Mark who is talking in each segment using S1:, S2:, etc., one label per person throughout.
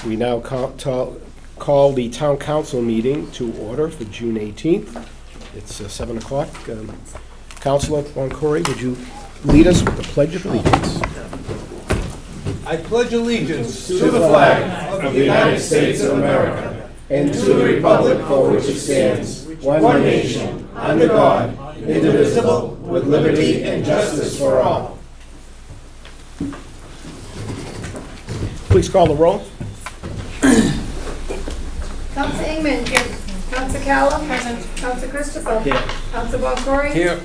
S1: We now call the town council meeting to order for June 18th. It's 7 o'clock. Councilor Boncory, would you lead us with the Pledge of Allegiance?
S2: I pledge allegiance to the flag of the United States of America and to the republic for which it stands, one nation, under God, indivisible, with liberty and justice for all.
S1: Please call the roll.
S3: Council Ingman. Here. Council Callum. Present. Council Christopher.
S1: Here.
S3: Council Boncory.
S2: Here.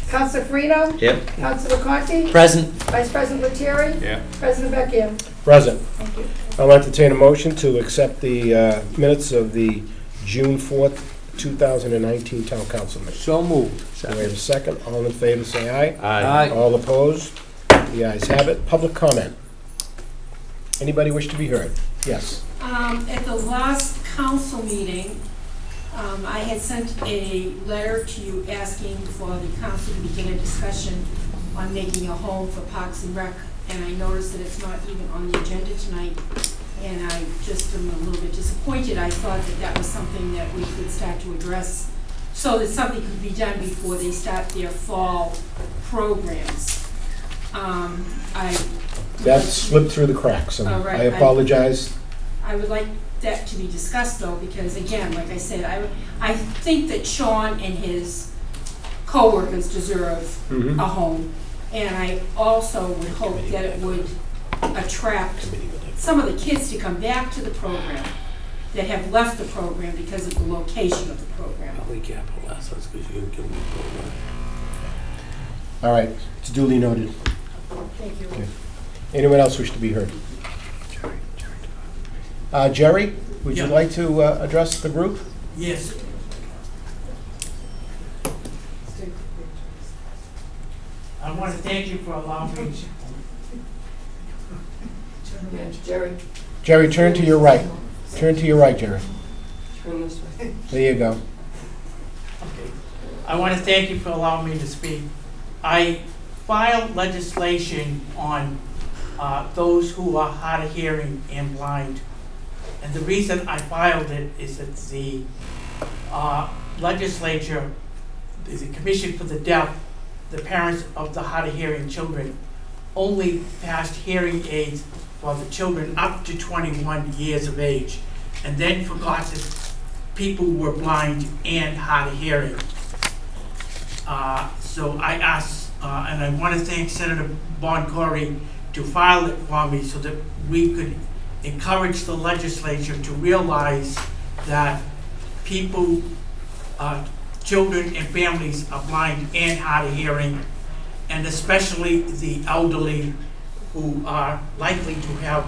S3: Council Farino.
S2: Yep.
S3: Council Conti.
S4: Present.
S3: Vice President Lettieri.
S2: Yeah.
S3: President Beckham.
S1: Present.
S3: Thank you.
S1: I'll entertain a motion to accept the minutes of the June 4th, 2019 town council meeting.
S2: So moved.
S1: Do we have a second? All in favor, say aye.
S2: Aye.
S1: All opposed? The ayes have it. Public comment. Anybody wish to be heard? Yes.
S5: At the last council meeting, I had sent a letter to you asking for the council to begin a discussion on making a home for Parks and Rec, and I noticed that it's not even on the agenda tonight, and I just am a little bit disappointed. I thought that that was something that we could start to address so that something could be done before they start their fall programs.
S1: That slipped through the cracks, and
S5: All right.
S1: I apologize.
S5: I would like that to be discussed though, because again, like I said, I think that Sean and his co-workers deserve a home. And I also would hope that it would attract some of the kids to come back to the program that have left the program because of the location of the program.
S1: All right, it's duly noted.
S5: Thank you.
S1: Okay. Anyone else wish to be heard? Jerry, would you like to address the group?
S4: Yes. I want to thank you for allowing me.
S3: Jerry.
S1: Jerry, turn to your right. Turn to your right, Jerry.
S3: Turn this way.
S1: There you go.
S4: Okay. I want to thank you for allowing me to speak. I filed legislation on those who are hard of hearing and blind. And the reason I filed it is that the legislature, the Commission for the Deaf, the parents of the hard of hearing children, only passed hearing aids for the children up to 21 years of age, and then forgot that people who were blind and hard of hearing. So I asked, and I want to thank Senator Boncory to file it for me so that we could encourage the legislature to realize that people, children and families are blind and hard of hearing, and especially the elderly who are likely to have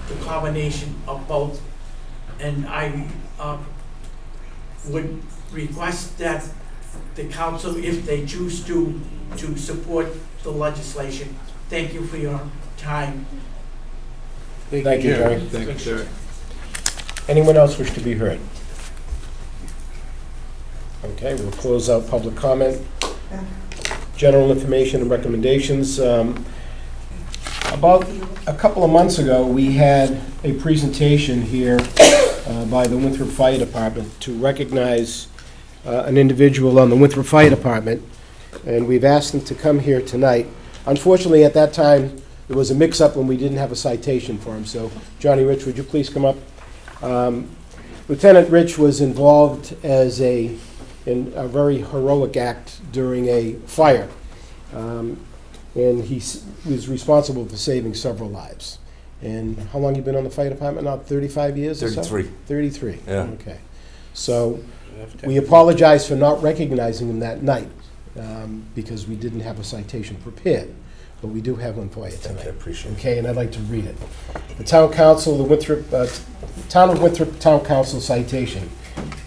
S4: the combination of both. And I would request that the council, if they choose to support the legislation. Thank you for your time.
S1: Thank you, Jerry.
S2: Thank you, Jerry.
S1: Anyone else wish to be heard? Okay, we'll close out public comment. General information and recommendations. About a couple of months ago, we had a presentation here by the Winthrop Fire Department to recognize an individual on the Winthrop Fire Department, and we've asked them to come here tonight. Unfortunately, at that time, there was a mix-up when we didn't have a citation for him, so Johnny Rich, would you please come up? Lieutenant Rich was involved in a very heroic act during a fire, and he was responsible for saving several lives. And how long you been on the fire department now? 35 years or so?
S6: 33.
S1: 33.
S6: Yeah.
S1: Okay. So we apologize for not recognizing him that night because we didn't have a citation prepared, but we do have one for you tonight.
S6: I appreciate it.
S1: Okay, and I'd like to read it. The Town Council, the Winthrop, Town of Winthrop Town Council citation.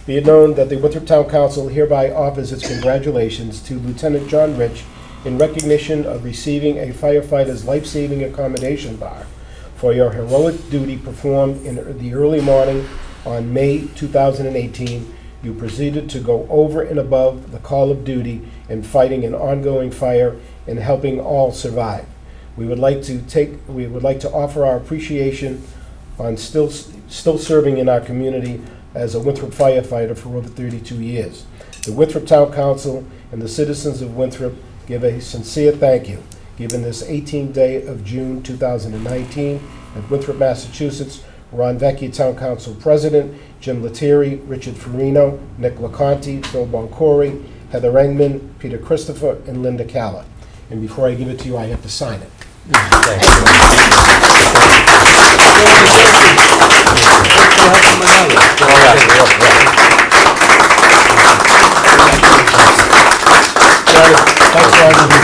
S1: Be it known that the Winthrop Town Council hereby offers its congratulations to Lieutenant John Rich in recognition of receiving a firefighter's life-saving accommodation bar for your heroic duty performed in the early morning on May 2018. You proceeded to go over and above the call of duty in fighting an ongoing fire and helping all survive. We would like to offer our appreciation on still serving in our community as a Winthrop firefighter for over 32 years. The Winthrop Town Council and the citizens of Winthrop give a sincere thank you, given this 18th day of June 2019 at Winthrop, Massachusetts. Ron Vecchia, Town Council President, Jim Lettieri, Richard Farino, Nick LaConte, Phil Boncory, Heather Engman, Peter Christopher, and Linda Calla. And before I give it to you, I have to sign it. Thanks for having me.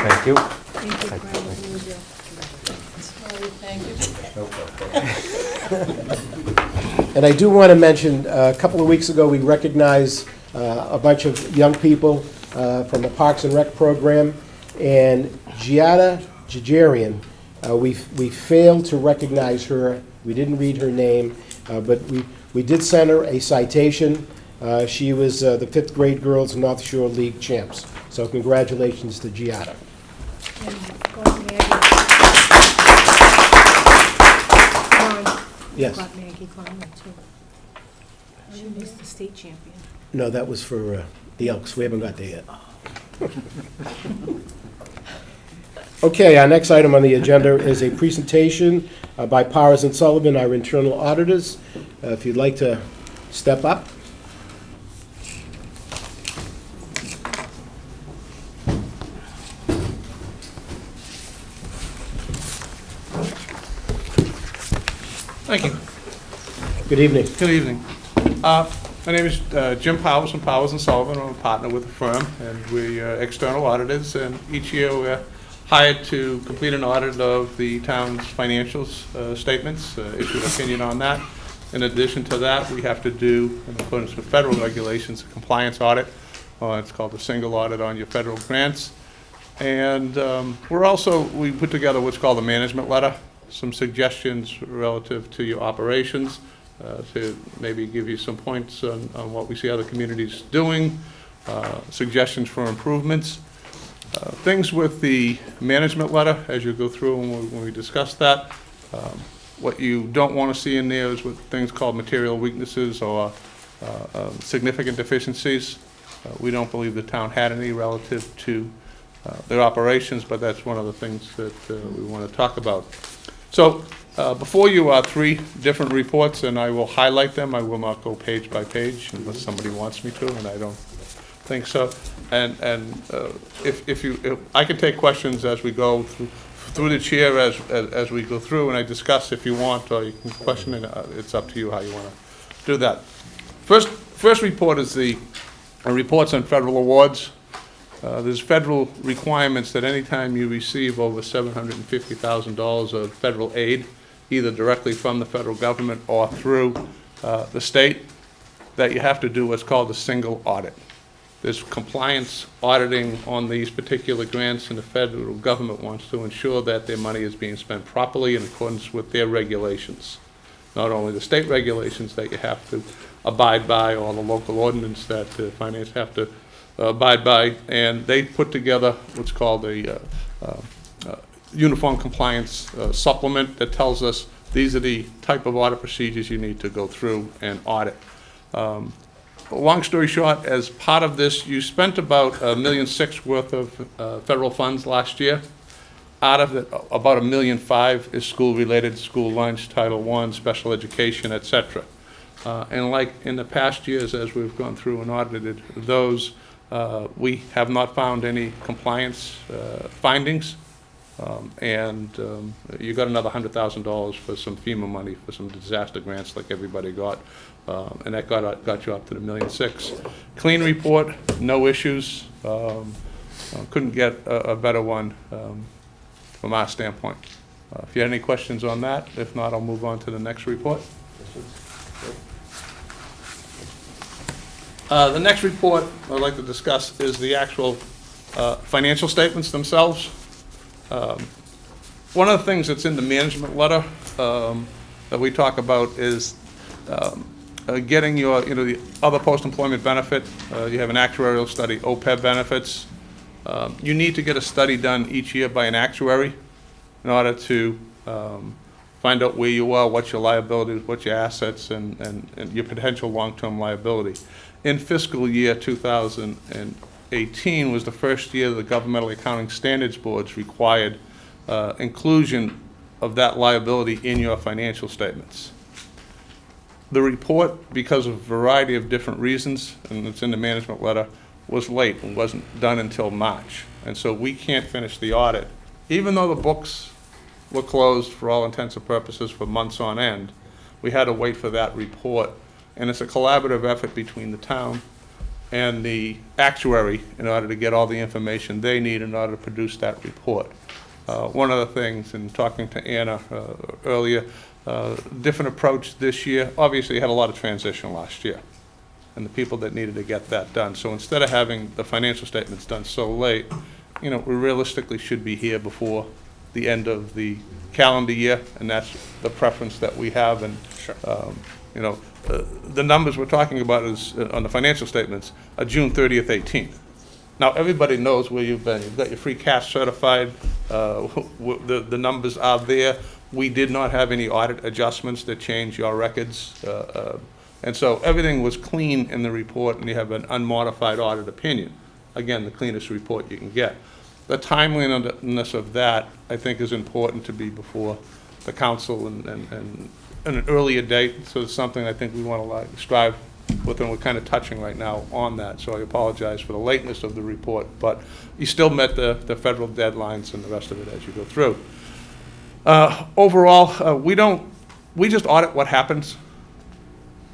S6: Thank you.
S1: And I do want to mention, a couple of weeks ago, we recognized a bunch of young people from the Parks and Rec program, and Giada Jajarian, we failed to recognize her. We didn't read her name, but we did send her a citation. She was the 5th grade girls North Shore League champs. So congratulations to Giada. Yes.
S7: Got Maggie Conlon too. She was the state champion.
S1: No, that was for the Elks. We haven't got there yet. Okay, our next item on the agenda is a presentation by Powers and Sullivan, our internal auditors. If you'd like to step up.
S8: Thank you.
S1: Good evening.
S8: Good evening. My name is Jim Powers from Powers and Sullivan. I'm a partner with the firm, and we're external auditors. And each year we're hired to complete an audit of the town's financials statements, issue an opinion on that. In addition to that, we have to do, in accordance with federal regulations, a compliance audit. It's called a single audit on your federal grants. And we put together what's called a management letter, some suggestions relative to your operations, to maybe give you some points on what we see other communities doing, suggestions for improvements. Things with the management letter, as you go through and when we discuss that, what you don't want to see in there is with things called material weaknesses or significant deficiencies. We don't believe the town had any relative to their operations, but that's one of the things that we want to talk about. So before you are 3 different reports, and I will highlight them. I will not go page by page unless somebody wants me to, and I don't think so. And if I can take questions as we go through the chair as we go through, and I discuss if you want, or you can question it. It's up to you how you want to do that. First report is the reports on federal awards. There's federal requirements that anytime you receive over $750,000 of federal aid, either directly from the federal government or through the state, that you have to do what's called a single audit. There's compliance auditing on these particular grants, and the federal government wants to ensure that their money is being spent properly in accordance with their regulations. Not only the state regulations that you have to abide by, or the local ordinance that finance have to abide by, and they put together what's called a uniform compliance supplement that tells us these are the type of audit procedures you need to go through and audit. Long story short, as part of this, you spent about $1.6 million worth of federal funds last year. Out of it, about $1.5 million is school-related, school lunch, Title I, special education, etc. And like in the past years, as we've gone through and audited those, we have not found any compliance findings. You got another $100,000 for some FEMA money for some disaster grants like everybody got. And that got you up to the $1.6 million. Clean report, no issues. Couldn't get a better one from our standpoint. If you have any questions on that, if not, I'll move on to the next report. The next report I'd like to discuss is the actual financial statements themselves. One of the things that's in the management letter that we talk about is getting your, the other post-employment benefit. You have an actuarial study, OPEB benefits. You need to get a study done each year by an actuary in order to find out where you are, what's your liabilities, what's your assets, and your potential long-term liability. In fiscal year 2018 was the first year the Governmental Accounting Standards Boards required inclusion of that liability in your financial statements. The report, because of a variety of different reasons, and it's in the management letter, was late and wasn't done until March. And so we can't finish the audit. Even though the books were closed for all intents and purposes for months on end, we had to wait for that report. And it's a collaborative effort between the town and the actuary in order to get all the information they need in order to produce that report. One of the things, in talking to Anna earlier, different approach this year. Obviously, you had a lot of transition last year, and the people that needed to get that done. So instead of having the financial statements done so late, we realistically should be here before the end of the calendar year, and that's the preference that we have. And the numbers we're talking about is on the financial statements are June 30th, 18. Now, everybody knows where you've been. You've got your free cash certified. The numbers are there. We did not have any audit adjustments that change your records. And so everything was clean in the report, and you have an unmodified audit opinion. Again, the cleanest report you can get. The timeliness of that, I think, is important to be before the council and an earlier date. So it's something I think we want to strive with, and we're kind of touching right now on that. So I apologize for the lateness of the report, but you still met the federal deadlines and the rest of it as you go through. Overall, we just audit what happens.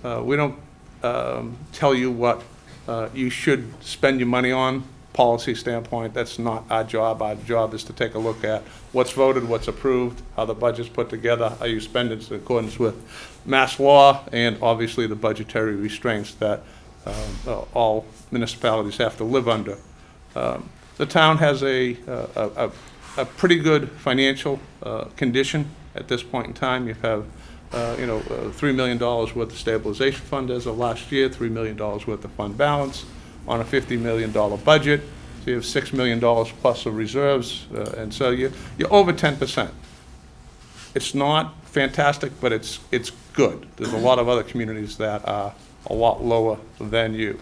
S8: We don't tell you what you should spend your money on, policy standpoint. That's not our job. Our job is to take a look at what's voted, what's approved, how the budget's put together, how you spend it in accordance with mass law, and obviously the budgetary restraints that all municipalities have to live under. The town has a pretty good financial condition at this point in time. You have $3 million worth of stabilization fund as of last year, $3 million worth of fund balance on a $50 million budget. So you have $6 million plus of reserves, and so you're over 10%. It's not fantastic, but it's good. There's a lot of other communities that are a lot lower than you.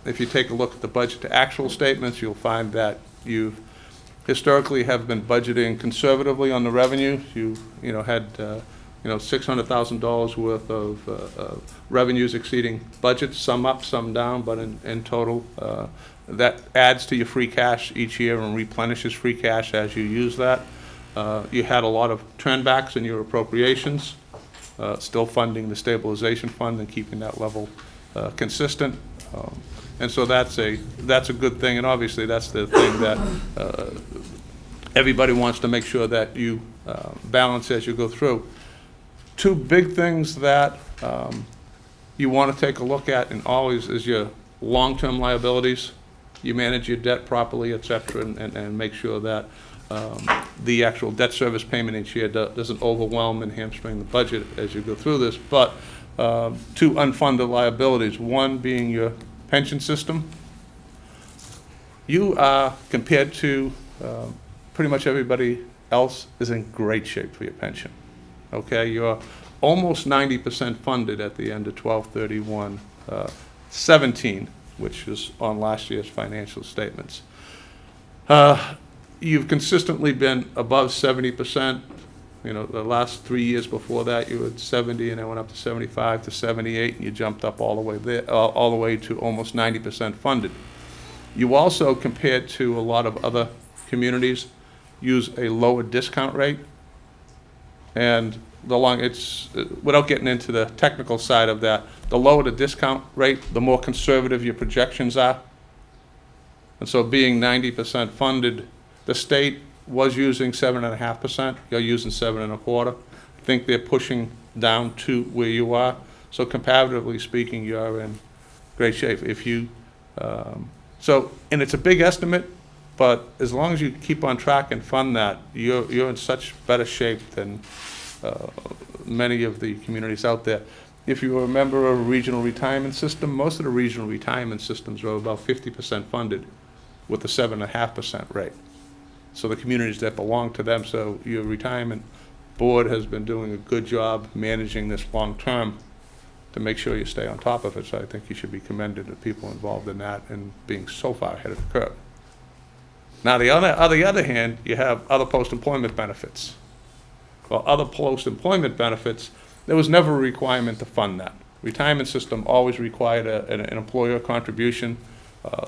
S8: If you take a look at the budget to actual statements, you'll find that you historically have been budgeting conservatively on the revenue. You had $600,000 worth of revenues exceeding budget, some up, some down, but in total, that adds to your free cash each year and replenishes free cash as you use that. You had a lot of turnbacks in your appropriations, still funding the stabilization fund and keeping that level consistent. And so that's a good thing, and obviously that's the thing that everybody wants to make sure that you balance as you go through. Two big things that you want to take a look at, and always, is your long-term liabilities. You manage your debt properly, et cetera, and make sure that the actual debt service payment each year doesn't overwhelm and hamstring the budget as you go through this. But two unfunded liabilities, one being your pension system. You are, compared to pretty much everybody else, is in great shape for your pension. Okay, you're almost 90% funded at the end of 12/31/17, which is on last year's financial statements. You've consistently been above 70%. The last 3 years before that, you were at 70, and then went up to 75 to 78, and you jumped up all the way there, all the way to almost 90% funded. You also, compared to a lot of other communities, use a lower discount rate. And without getting into the technical side of that, the lower the discount rate, the more conservative your projections are. And so being 90% funded, the state was using 7.5%, you're using 7.25%. I think they're pushing down to where you are. So comparatively speaking, you're in great shape. And it's a big estimate, but as long as you keep on track and fund that, you're in such better shape than many of the communities out there. If you are a member of a regional retirement system, most of the regional retirement systems are about 50% funded with a 7.5% rate. So the communities that belong to them, so your retirement board has been doing a good job managing this long-term to make sure you stay on top of it. So I think you should be commended, the people involved in that, and being so far ahead of the curve. Now, on the other hand, you have other post-employment benefits. Well, other post-employment benefits, there was never a requirement to fund that. Retirement system always required an employer contribution.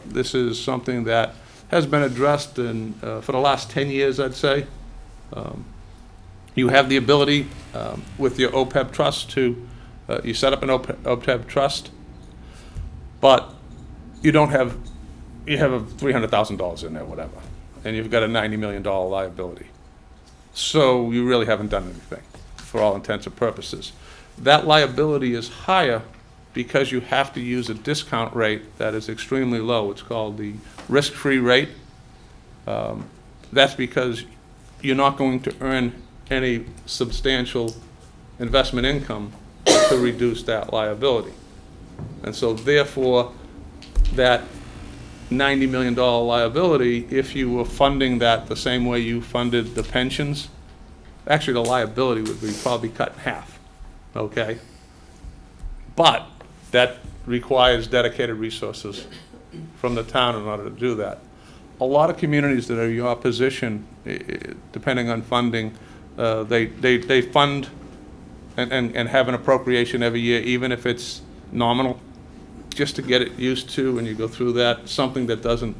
S8: This is something that has been addressed for the last 10 years, I'd say. You have the ability with your OPEB trust to, you set up an OPEB trust, but you have $300,000 in there, whatever, and you've got a $90 million liability. So you really haven't done anything for all intents and purposes. That liability is higher because you have to use a discount rate that is extremely low. It's called the risk-free rate. That's because you're not going to earn any substantial investment income to reduce that liability. And so therefore, that $90 million liability, if you were funding that the same way you funded the pensions, actually the liability would be probably cut in half, okay? But that requires dedicated resources from the town in order to do that. A lot of communities that are in your position, depending on funding, they fund and have an appropriation every year, even if it's nominal, just to get it used to, and you go through that, something that doesn't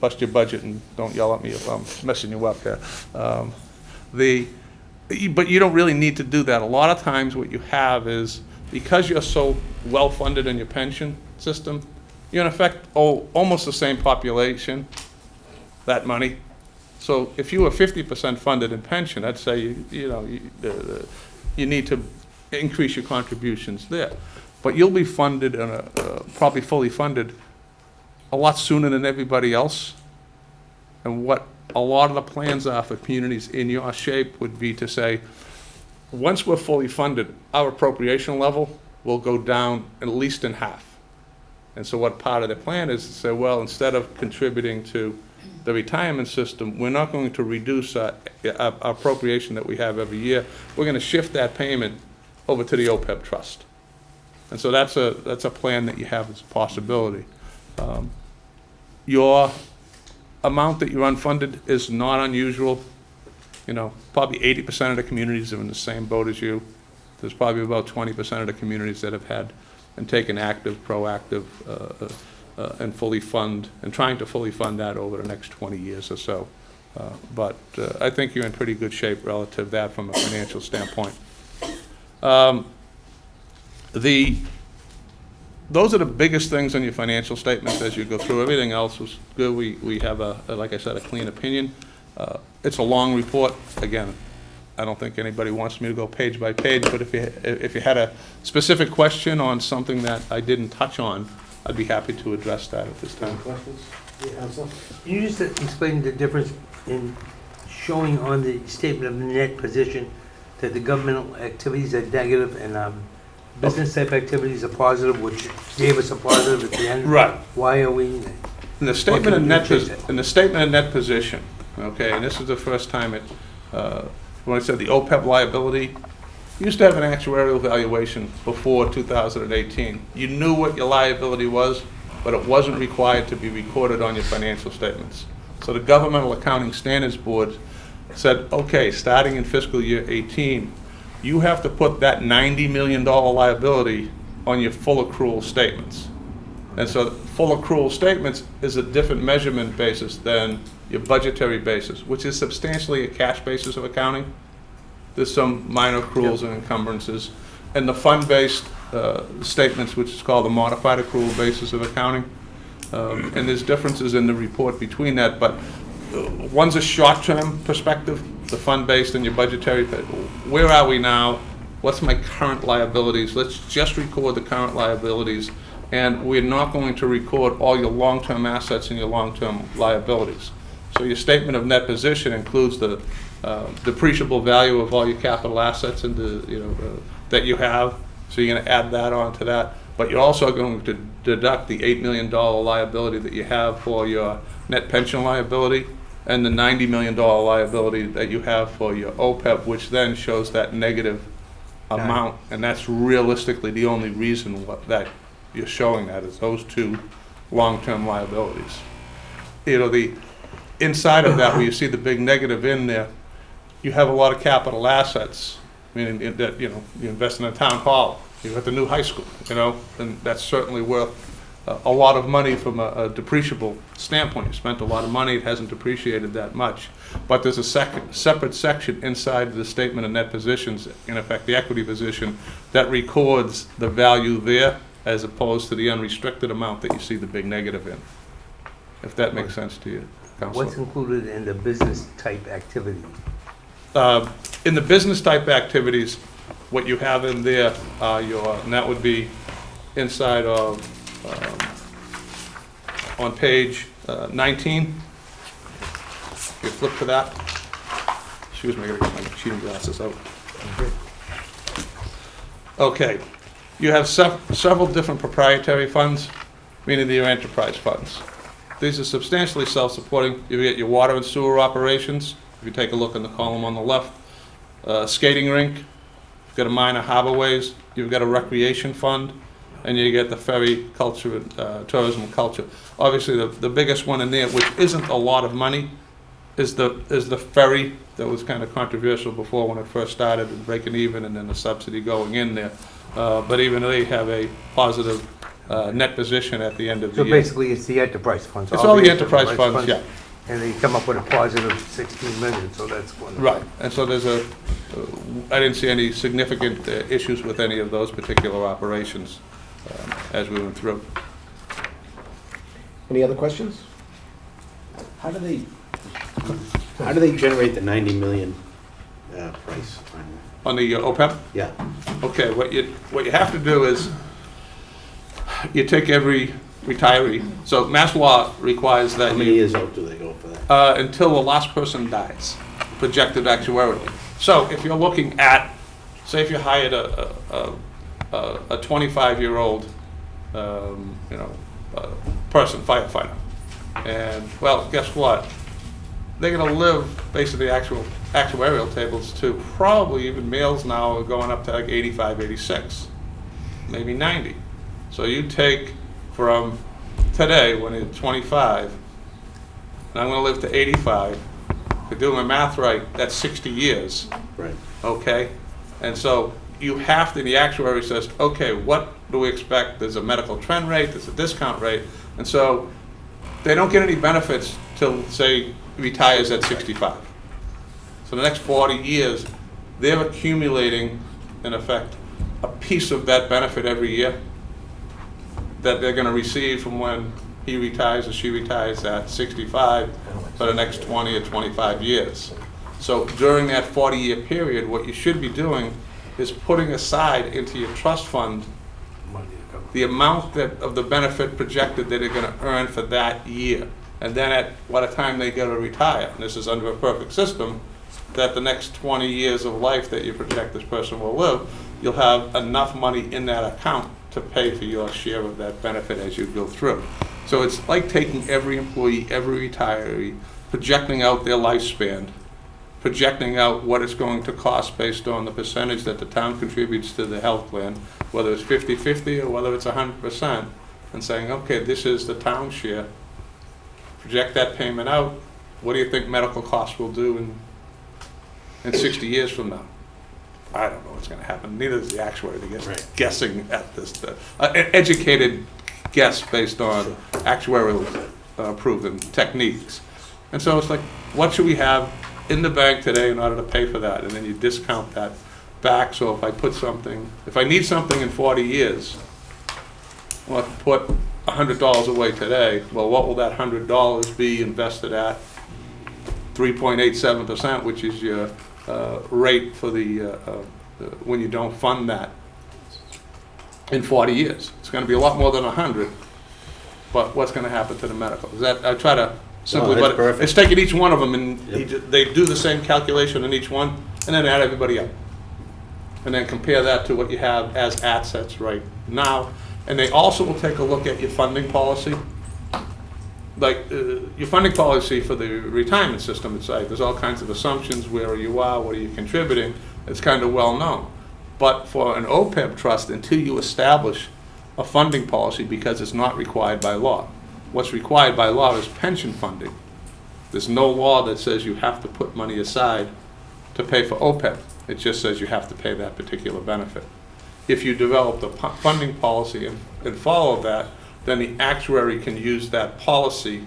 S8: bust your budget, and don't yell at me if I'm messing you up here. But you don't really need to do that. A lot of times what you have is, because you're so well-funded in your pension system, you in effect owe almost the same population that money. So if you were 50% funded in pension, I'd say you need to increase your contributions there. But you'll be funded, probably fully funded, a lot sooner than everybody else. And what a lot of the plans are for communities in your shape would be to say, once we're fully funded, our appropriation level will go down at least in half. And so what part of the plan is to say, well, instead of contributing to the retirement system, we're not going to reduce our appropriation that we have every year. We're going to shift that payment over to the OPEB trust. And so that's a plan that you have as a possibility. Your amount that you're unfunded is not unusual. Probably 80% of the communities are in the same boat as you. There's probably about 20% of the communities that have had and taken active, proactive, and fully fund, and trying to fully fund that over the next 20 years or so. But I think you're in pretty good shape relative to that from a financial standpoint. Those are the biggest things on your financial statements as you go through. Everything else was good. We have, like I said, a clean opinion. It's a long report. Again, I don't think anybody wants me to go page by page, but if you had a specific question on something that I didn't touch on, I'd be happy to address that at this time.
S1: Questions? Council?
S6: Can you just explain the difference in showing on the statement of net position that the governmental activities are negative and business type activities are positive, which gave us a positive at the end?
S8: Right.
S6: Why are we?
S8: In the statement of net position, okay, and this is the first time when I said the OPEB liability, you used to have an actuarial valuation before 2018. You knew what your liability was, but it wasn't required to be recorded on your financial statements. So the Governmental Accounting Standards Board said, okay, starting in fiscal year 18, you have to put that $90 million liability on your full accrual statements. And so full accrual statements is a different measurement basis than your budgetary basis, which is substantially a cash basis of accounting. There's some minor accruals and encumbrances. And the fund-based statements, which is called the modified accrual basis of accounting. And there's differences in the report between that, but one's a short-term perspective, the fund-based and your budgetary. Where are we now? What's my current liabilities? Let's just record the current liabilities, and we're not going to record all your long-term assets and your long-term liabilities. So your statement of net position includes the depreciable value of all your capital assets and that you have. So you're going to add that on to that. But you're also going to deduct the $8 million liability that you have for your net pension liability. and the $90 million liability that you have for your OPEB, which then shows that negative amount. And that's realistically the only reason that you're showing that is those two long-term liabilities. You know, the inside of that, where you see the big negative in there, you have a lot of capital assets, meaning that, you know, you invest in a town hall, you got the new high school, you know, and that's certainly worth a lot of money from a depreciable standpoint. You spent a lot of money, it hasn't depreciated that much. But there's a separate section inside the statement of net positions, in effect the equity position, that records the value there as opposed to the unrestricted amount that you see the big negative in. If that makes sense to you, Counselor.
S6: What's included in the business type activity?
S8: In the business type activities, what you have in there, and that would be inside of, on page 19. If you flip to that. Excuse me, I gotta get my cheating glasses out. Okay, you have several different proprietary funds, meaning your enterprise funds. These are substantially self-supporting. You get your water and sewer operations. If you take a look in the column on the left, skating rink, you've got a minor harborways, you've got a recreation fund, and you get the ferry culture, tourism and culture. Obviously, the biggest one in there, which isn't a lot of money, is the ferry that was kind of controversial before when it first started, and breaking even, and then the subsidy going in there. But even they have a positive net position at the end of the
S6: So
S8: year.
S6: basically, it's the enterprise funds.
S8: It's all the enterprise funds, yeah.
S6: And they come up with a positive 16 million, so that's wonderful.
S8: Right, and so there's I didn't see any significant issues with any of those particular operations as we went through.
S1: Any other questions?
S2: How do they generate the 90 million price?
S8: On the OPEB?
S2: Yeah.
S8: Okay, what you have to do is, you take every retiree, so Mass law requires that
S2: How many years out do they go for that?
S8: until the last person dies, projected actuarially. So if you're looking at, say if you hired a 25-year-old, person, firefighter, and, well, guess what? They're gonna live, basically, actual actuarial tables to probably, even males now are going up to like 85, 86, maybe 90. So you take from today, when it's 25, and I'm gonna live to 85, if I do my math right, that's 60 years,
S2: Right.
S8: okay? And so you have to, the actuary says, okay, what do we expect? There's a medical trend rate, there's a discount rate, and so they don't get any benefits till, say, retires at 65. So the next 40 years, they're accumulating, in effect, a piece of that benefit every year that they're gonna receive from when he retires or she retires at 65 for the next 20 or 25 years. So during that 40-year period, what you should be doing is putting aside into your trust fund the amount of the benefit projected that they're gonna earn for that year. And then by the time they go to retire, and this is under a perfect system, that the next 20 years of life that you project this person will live, you'll have enough money in that account to pay for your share of that benefit as you go through. So it's like taking every employee, every retiree, projecting out their lifespan, projecting out what it's going to cost based on the percentage that the town contributes to the health plan, whether it's 50-50 or whether it's 100%, and saying, okay, this is the town share. Project that payment out. What do you think medical costs will do in 60 years from now? I don't know what's going to happen. Neither is the actuary. They're guessing at this. Educated guess based on actuarial proven techniques. And so it's like, what should we have in the bank today in order to pay for that? And then you discount that back. So if I need something in 40 years, well, I can put $100 away today. Well, what will that $100 be invested at? 3.87%, which is your rate for when you don't fund that in 40 years. It's going to be a lot more than 100. But what's going to happen to the medical? I try to simply,
S2: that's
S8: but
S2: perfect.
S8: it's taking each one of them and they do the same calculation in each one, and then add everybody up, and then compare that to what you have as assets right now. And they also will take a look at your funding policy like your funding policy for the retirement system, it's like there's all kinds of assumptions, where you are, what are you contributing, it's kind of well known. But for an OPEB trust, until you establish a funding policy, because it's not required by law. What's required by law is pension funding. There's no law that says you have to put money aside to pay for OPEB. It just says you have to pay that particular benefit. If you develop the funding policy and follow that, then the actuary can use that policy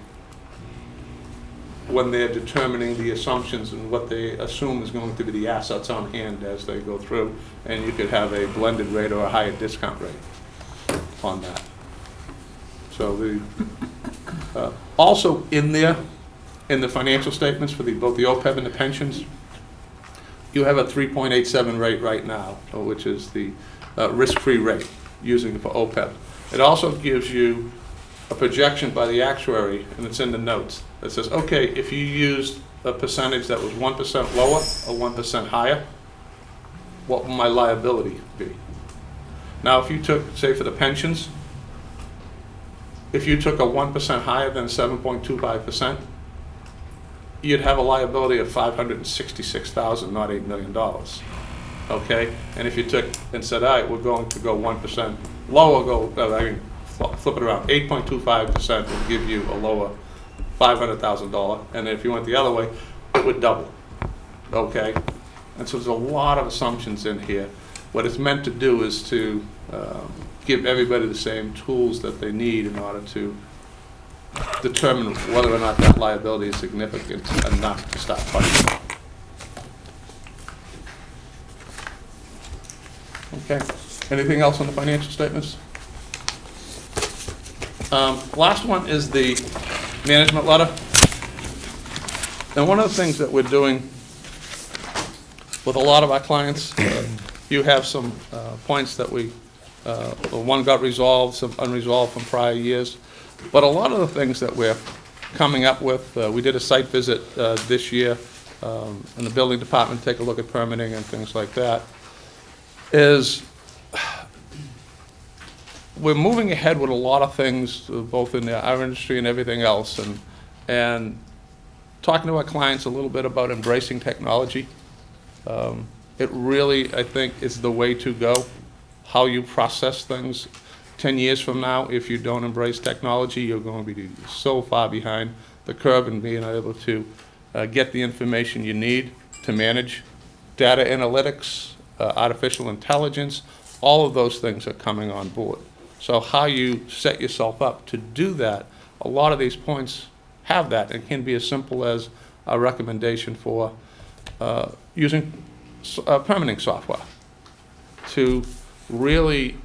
S8: when they're determining the assumptions and what they assume is going to be the assets on hand as they go through, and you could have a blended rate or a higher discount rate on that. So the also in there, in the financial statements for both the OPEB and the pensions, you have a 3.87 rate right now, which is the risk-free rate using for OPEB. It also gives you a projection by the actuary, and it's in the notes, that says, okay, if you used a percentage that was 1% lower or 1% higher, what will my liability be? Now, if you took, say for the pensions, if you took a 1% higher than 7.25%, you'd have a liability of $566,000, not $8 million. Okay? And if you took and said, all right, we're going to go 1% lower, flip it around, 8.25% would give you a lower $500,000. And if you went the other way, it would double. Okay? And so there's a lot of assumptions in here. What it's meant to do is to give everybody the same tools that they need in order to determine whether or not that liability is significant enough to start funding. Okay. Anything else on the financial statements? Last one is the management letter. And one of the things that we're doing with a lot of our clients, you have some points that one got resolved, some unresolved from prior years. But a lot of the things that we're coming up with, we did a site visit this year in the building department, take a look at permitting and things like that, is we're moving ahead with a lot of things, both in our industry and everything else, and talking to our clients a little bit about embracing technology. It really, I think, is the way to go. How you process things 10 years from now, if you don't embrace technology, you're going to be so far behind the curve in being able to get the information you need to manage data analytics, artificial intelligence. All of those things are coming on board. So how you set yourself up to do that, a lot of these points have that. It can be as simple as a recommendation for using permitting software to really,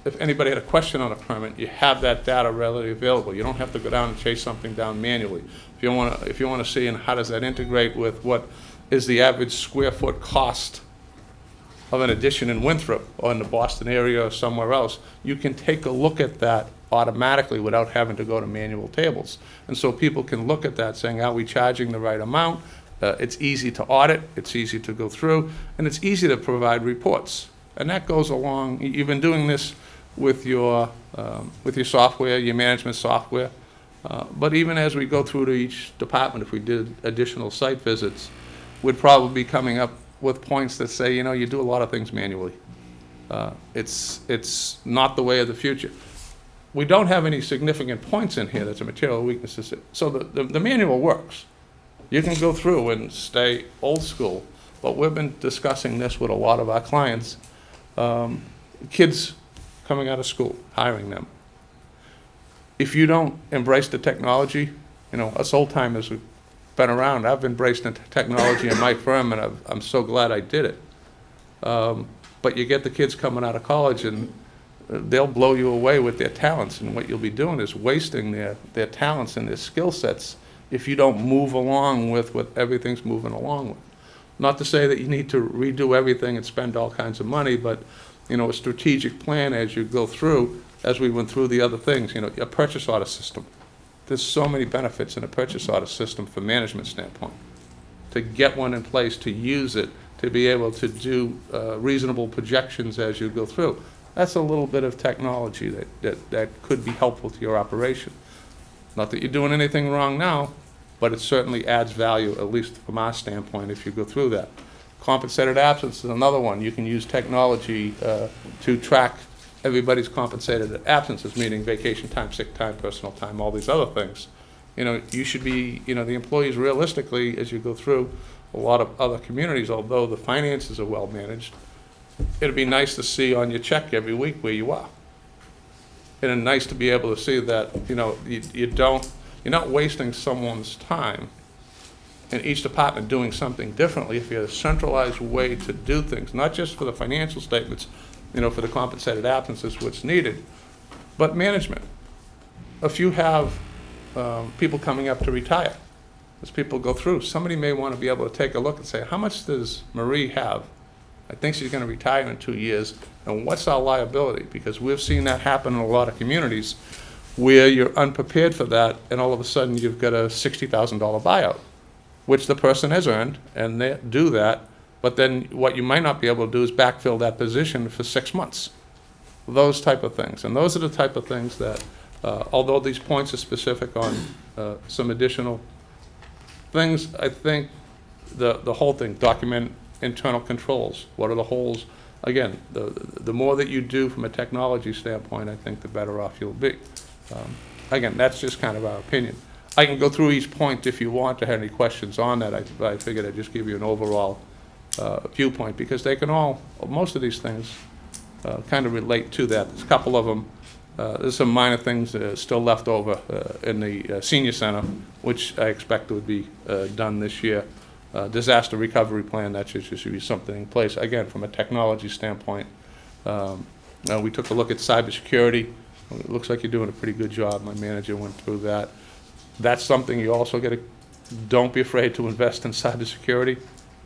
S8: if anybody had a question on a permit, you have that data readily available. You don't have to go down and chase something down manually. If you want to see and how does that integrate with what is the average square foot cost of an addition in Winthrop or in the Boston area or somewhere else, you can take a look at that automatically without having to go to manual tables. And so people can look at that saying, are we charging the right amount? It's easy to audit, it's easy to go through, and it's easy to provide reports. And that goes along, you've been doing this with your software, your management software. But even as we go through to each department, if we did additional site visits, we'd probably be coming up with points that say, you know, you do a lot of things manually. It's not the way of the future. We don't have any significant points in here that's a material weaknesses. So the manual works. You can go through and stay old school, but we've been discussing this with a lot of our clients. Kids coming out of school, hiring them. If you don't embrace the technology, you know, us old timers who've been around, I've embraced the technology in my firm, and I'm so glad I did it. But you get the kids coming out of college, and they'll blow you away with their talents, and what you'll be doing is wasting their talents and their skill sets if you don't move along with what everything's moving along with. Not to say that you need to redo everything and spend all kinds of money, but you know, a strategic plan as you go through, as we went through the other things, you know, a purchase order system. There's so many benefits in a purchase order system from management standpoint. To get one in place, to use it, to be able to do reasonable projections as you go through. That's a little bit of technology that could be helpful to your operation. Not that you're doing anything wrong now, but it certainly adds value, at least from our standpoint, if you go through that. Compensated absence is another one. You can use technology to track everybody's compensated absences, meaning vacation time, sick time, personal time, all these other things. You know, you should be, you know, the employees realistically, as you go through a lot of other communities, although the finances are well managed, it'd be nice to see on your check every week where you are. And it's nice to be able to see that, you know, you're not wasting someone's time in each department doing something differently if you have a centralized way to do things, not just for the financial statements, you know, for the compensated absences, what's needed, but management. If you have people coming up to retire, as people go through, somebody may want to be able to take a look and say, how much does Marie have? I think she's going to retire in 2 years, and what's our liability? Because we've seen that happen in a lot of communities where you're unprepared for that, and all of a sudden you've got a $60,000 buyout, which the person has earned, and they do that, but then what you might not be able to do is backfill that position for 6 months. Those type of things, and those are the type of things that, although these points are specific on some additional things, I think the whole thing, document internal controls. What are the holes? Again, the more that you do from a technology standpoint, I think the better off you'll be. Again, that's just kind of our opinion. I can go through each point if you want to have any questions on that. I figured I'd just give you an overall viewpoint, because they can all, most of these things kind of relate to that. There's a couple of them. There's some minor things still left over in the senior center, which I expect would be done this year. Disaster recovery plan, that should be something in place. Again, from a technology standpoint, we took a look at cybersecurity. It looks like you're doing a pretty good job. My manager went through that. That's something you also got to, don't be afraid to invest in cybersecurity.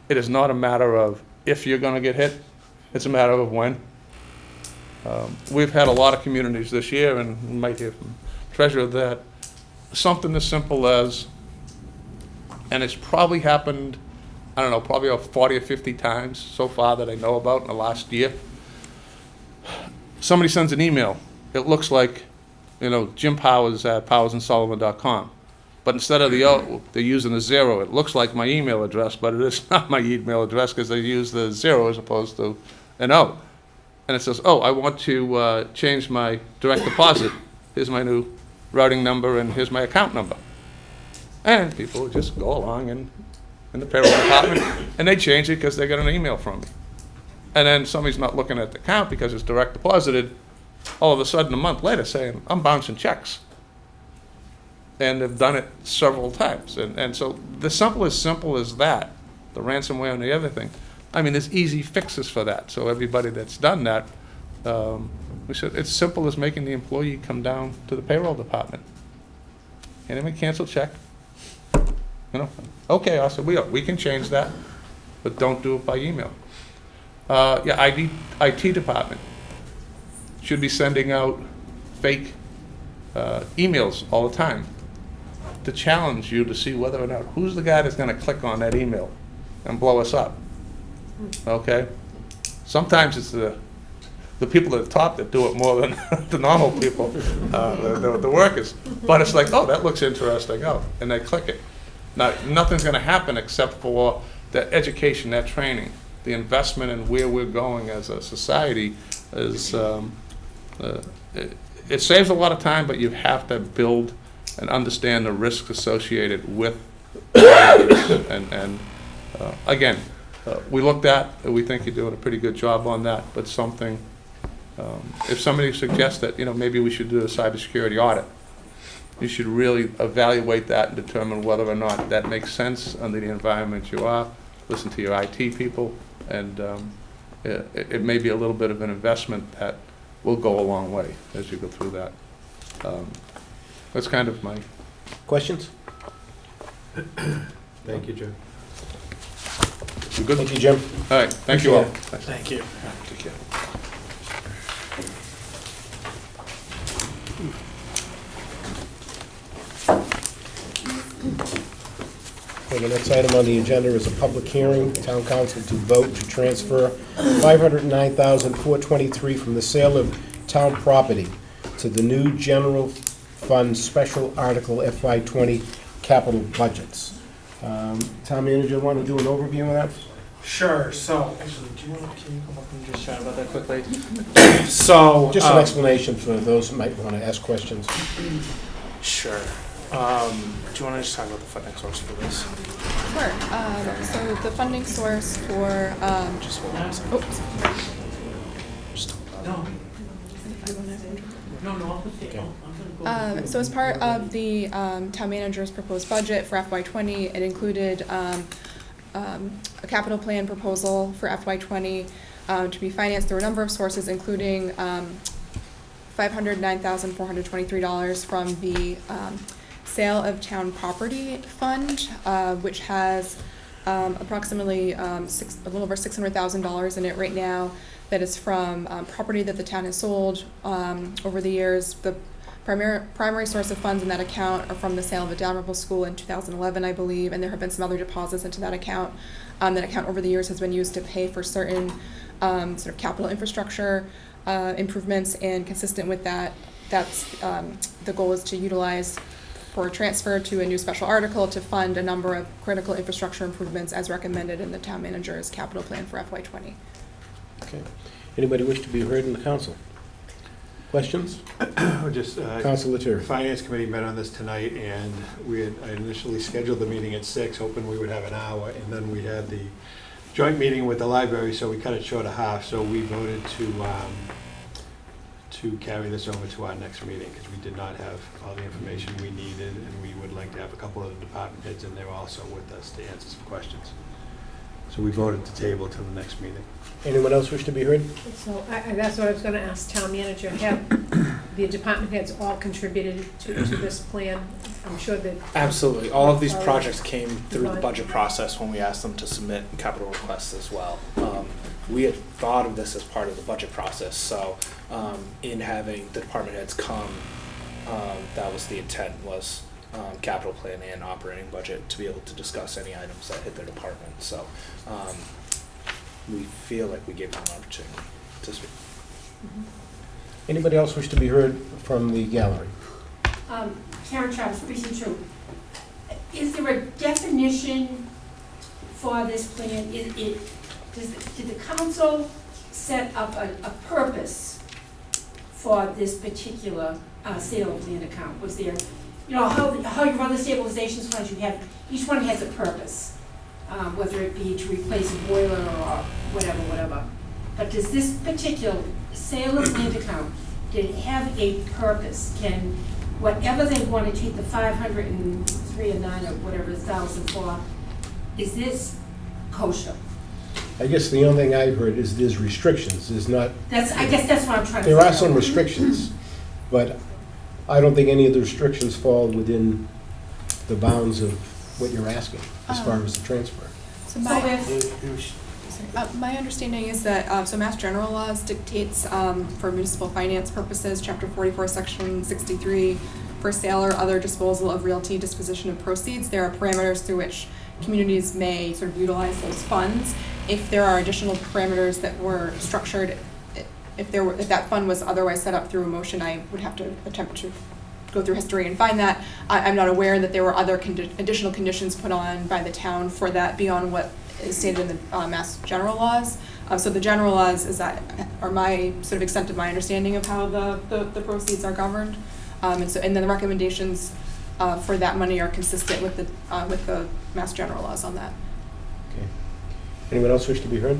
S8: It is not a matter of if you're going to get hit, it's a matter of when. We've had a lot of communities this year, and you might hear from Treasurer that something as simple as, and it's probably happened, I don't know, probably about 40 or 50 times so far that I know about in the last year. Somebody sends an email. It looks like, you know, Jim Powers at powersandsullivan.com. But instead of the O, they're using the 0. It looks like my email address, but it is not my email address because they use the 0 as opposed to an O. And it says, oh, I want to change my direct deposit. Here's my new routing number, and here's my account number. And people just go along in the payroll department, and they change it because they got an email from me. And then somebody's not looking at the account because it's direct deposited, all of a sudden a month later saying, I'm bouncing checks. And they've done it several times. And so the simple as that, the ransomware and the other thing, I mean, there's easy fixes for that. So everybody that's done that, we said it's simple as making the employee come down to the payroll department. Hand him a cancel check. You know, okay, I said, we can change that, but don't do it by email. IT department should be sending out fake emails all the time to challenge you to see whether or not who's the guy that's going to click on that email and blow us up. Okay? Sometimes it's the people at the top that do it more than the normal people, the workers. But it's like, oh, that looks interesting. Oh, and they click it. Now, nothing's going to happen except for that education, that training, the investment in where we're going as a society is, it saves a lot of time, but you have to build and understand the risks associated with and again, we looked at, we think you're doing a pretty good job on that, but something, if somebody suggests that, you know, maybe we should do a cybersecurity audit, you should really evaluate that and determine whether or not that makes sense under the environment you are, listen to your IT people, and it may be a little bit of an investment that will go a long way as you go through that. That's kind of my...
S1: Questions?
S2: Thank you, Jim.
S8: You good?
S1: Thank you, Jim.
S8: All right, thank you all.
S2: Thank you.
S8: Take care.
S1: Okay, the next item on the agenda is a public hearing, town council to vote to transfer $509,423 from the sale of town property to the new general Fund Special Article FY20 capital budgets. Town manager, want to do an overview of that?
S9: Sure, so, actually, can you come up and just chat about that quickly? So.
S1: Just an explanation for those who might want to ask questions.
S9: Sure. Do you want to just talk about the funding source for this?
S10: Sure. So the funding source for,
S9: Just hold on a second. Just talk about it.
S10: so as part of the town manager's proposed budget for FY20, it included a capital plan proposal for FY20 to be financed through a number of sources, including $509,423 from the sale of town property fund, which has approximately a little over $600,000 in it right now. That is from property that the town has sold over the years. The primary source of funds in that account are from the sale of a Dalrymple school in 2011, I believe, and there have been some other deposits into that account. That account over the years has been used to pay for certain sort of capital infrastructure improvements, and consistent with that, that's the goal is to utilize for transfer to a new special article to fund a number of critical infrastructure improvements as recommended in the town manager's capital plan for FY20.
S1: Okay. Anybody wish to be heard in the council? Questions?
S11: Just,
S1: Council Latour.
S11: Finance Committee met on this tonight, and I initially scheduled the meeting at 6, hoping we would have an hour, and then we had the joint meeting with the library, so we cut it short a half, so we voted to carry this over to our next meeting, because we did not have all the information we needed, and we would like to have a couple of the department heads in there also with us to answer some questions. So we voted to table till the next meeting.
S1: Anyone else wish to be heard?
S3: So that's what I was gonna ask town manager, have the department heads all contributed to this plan? I'm sure that.
S9: Absolutely. All of these projects came through the budget process when we asked them to submit capital requests as well. We had thought of this as part of the budget process, so in having the department heads come, that was the intent, was capital plan and operating budget to be able to discuss any items that hit their department. So we feel like we gave them an opportunity to speak.
S1: Anybody else wish to be heard from the gallery?
S5: Karen Travis, Precinct 2. Is there a definition for this plan? Did the council set up a purpose for this particular sale of land account? Was there, you know, how you run the stabilization funds, you have, each one has a purpose, whether it be to replace a boiler or whatever. But does this particular sale of land account, did it have a purpose? Can whatever they want to take the 503 or 9 or whatever thousand for, is this kosher?
S1: I guess the only thing I've heard is there's restrictions. There's not.
S5: I guess that's what I'm trying to
S1: There
S5: figure
S1: are some
S5: out.
S1: restrictions, but I don't think any of the restrictions fall within the bounds of what you're asking as far as the transfer.
S10: So
S5: if
S10: my understanding is that, so Mass General Laws dictates for municipal finance purposes, Chapter 44, Section 63, for sale or other disposal of realty, disposition of proceeds, there are parameters through which communities may sort of utilize those funds. If there are additional parameters that were structured, if that fund was otherwise set up through a motion, I would have to attempt to go through history and find that. I'm not aware that there were other additional conditions put on by the town for that beyond what is stated in the Mass General Laws. So the general laws are my sort of extent of my understanding of how the proceeds are governed, and then the recommendations for that money are consistent with the Mass General Laws on that.
S1: Okay. Anyone else wish to be heard?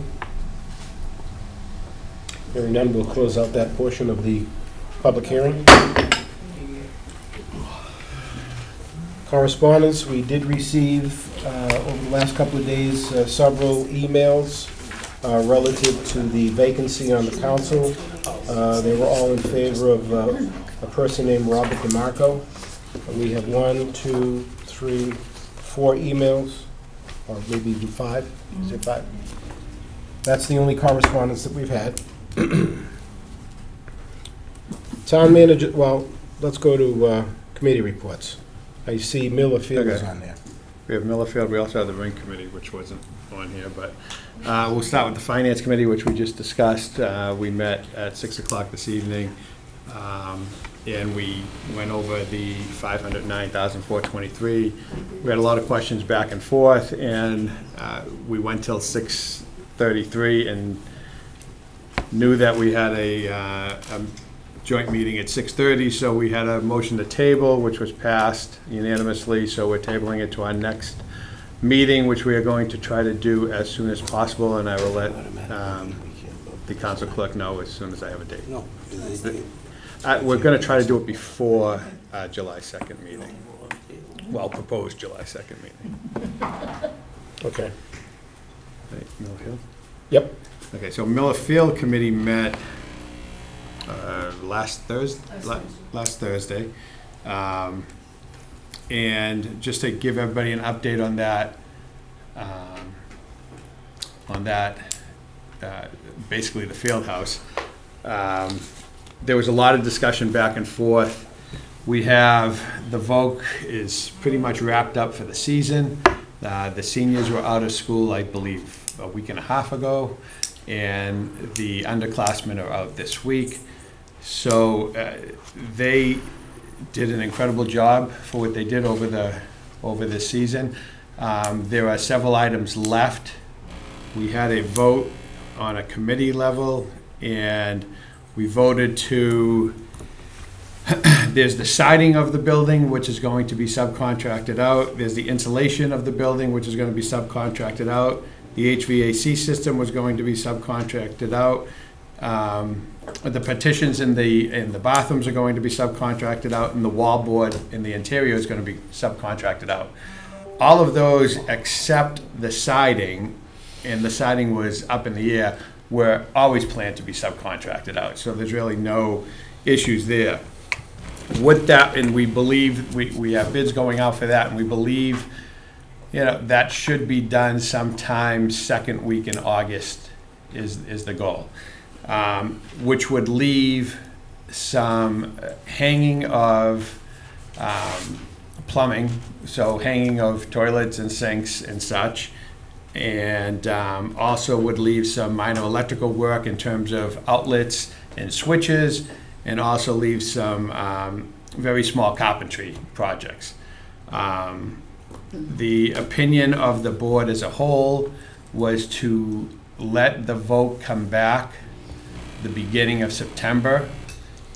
S1: Hearing none, we'll close out that portion of the public hearing. Correspondence, we did receive over the last couple of days several emails relative to the vacancy on the council. They were all in favor of a person named Robert DeMarco. We have 1, 2, 3, 4 emails, or maybe even 5. Is it 5? That's the only correspondence that we've had. Town manager, well, let's go to committee reports. I see Miller Field is on there.
S11: We have Millerfield, we also have the Ring Committee, which wasn't on here, but we'll start with the Finance Committee, which we just discussed. We met at 6 o'clock this evening. and we went over the 509,423. We had a lot of questions back and forth, and we went till 6:33 and knew that we had a joint meeting at 6:30, so we had a motion to table, which was passed unanimously, so we're tabling it to our next meeting, which we are going to try to do as soon as possible, and I will let the council clerk know as soon as I have a date.
S6: No.
S11: We're going to try to do it before July 2nd meeting. Well, proposed July 2nd meeting.
S1: Okay.
S11: Right, Miller Field?
S1: Yep.
S11: Okay, so Miller Field Committee met last Thursday. And just to give everybody an update on that, basically the field house. There was a lot of discussion back and forth. We have, the VOC is pretty much wrapped up for the season. The seniors were out of school, I believe, a week and a half ago, and the underclassmen are out this week. So they did an incredible job for what they did over this season. There are several items left. We had a vote on a committee level, and we voted to, there's the siding of the building, which is going to be subcontracted out. There's the insulation of the building, which is going to be subcontracted out. The HVAC system was going to be subcontracted out. The partitions in the bathrooms are going to be subcontracted out, and the wallboard in the interior is going to be subcontracted out. All of those except the siding, and the siding was up in the air, were always planned to be subcontracted out. So there's really no issues there. With that, and we believe, we have bids going out for that, and we believe, that should be done sometime second week in August is the goal. Which would leave some hanging of plumbing, so hanging of toilets and sinks and such, and also would leave some minor electrical work in terms of outlets and switches, and also leave some very small carpentry projects. The opinion of the board as a whole was to let the vote come back the beginning of September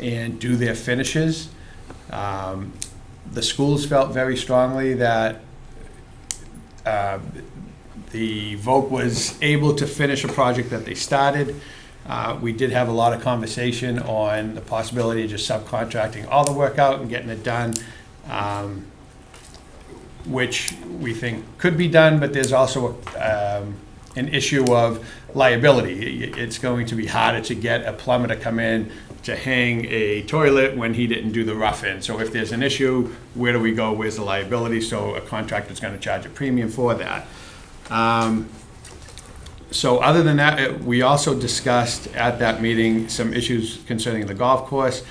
S11: and do their finishes. The schools felt very strongly that the VOC was able to finish a project that they started. We did have a lot of conversation on the possibility of just subcontracting all the work out and getting it done, which we think could be done, but there's also an issue of liability. It's going to be harder to get a plumber to come in to hang a toilet when he didn't do the rough-in. So if there's an issue, where do we go? Where's the liability? So a contractor's going to charge a premium for that. So other than that, we also discussed at that meeting some issues concerning the golf course.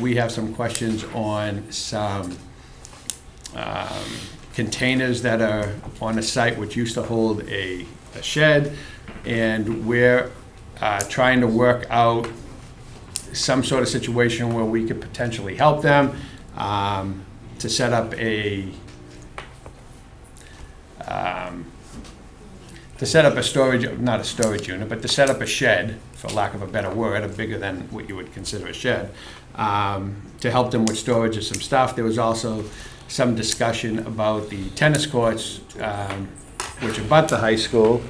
S11: We have some questions on some containers that are on the site which used to hold a shed, and we're trying to work out some sort of situation where we could potentially help them to set up a storage, not a storage unit, but to set up a shed, for lack of a better word, bigger than what you would consider a shed, to help them with storage of some stuff. There was also some discussion about the tennis courts, which abut the high school,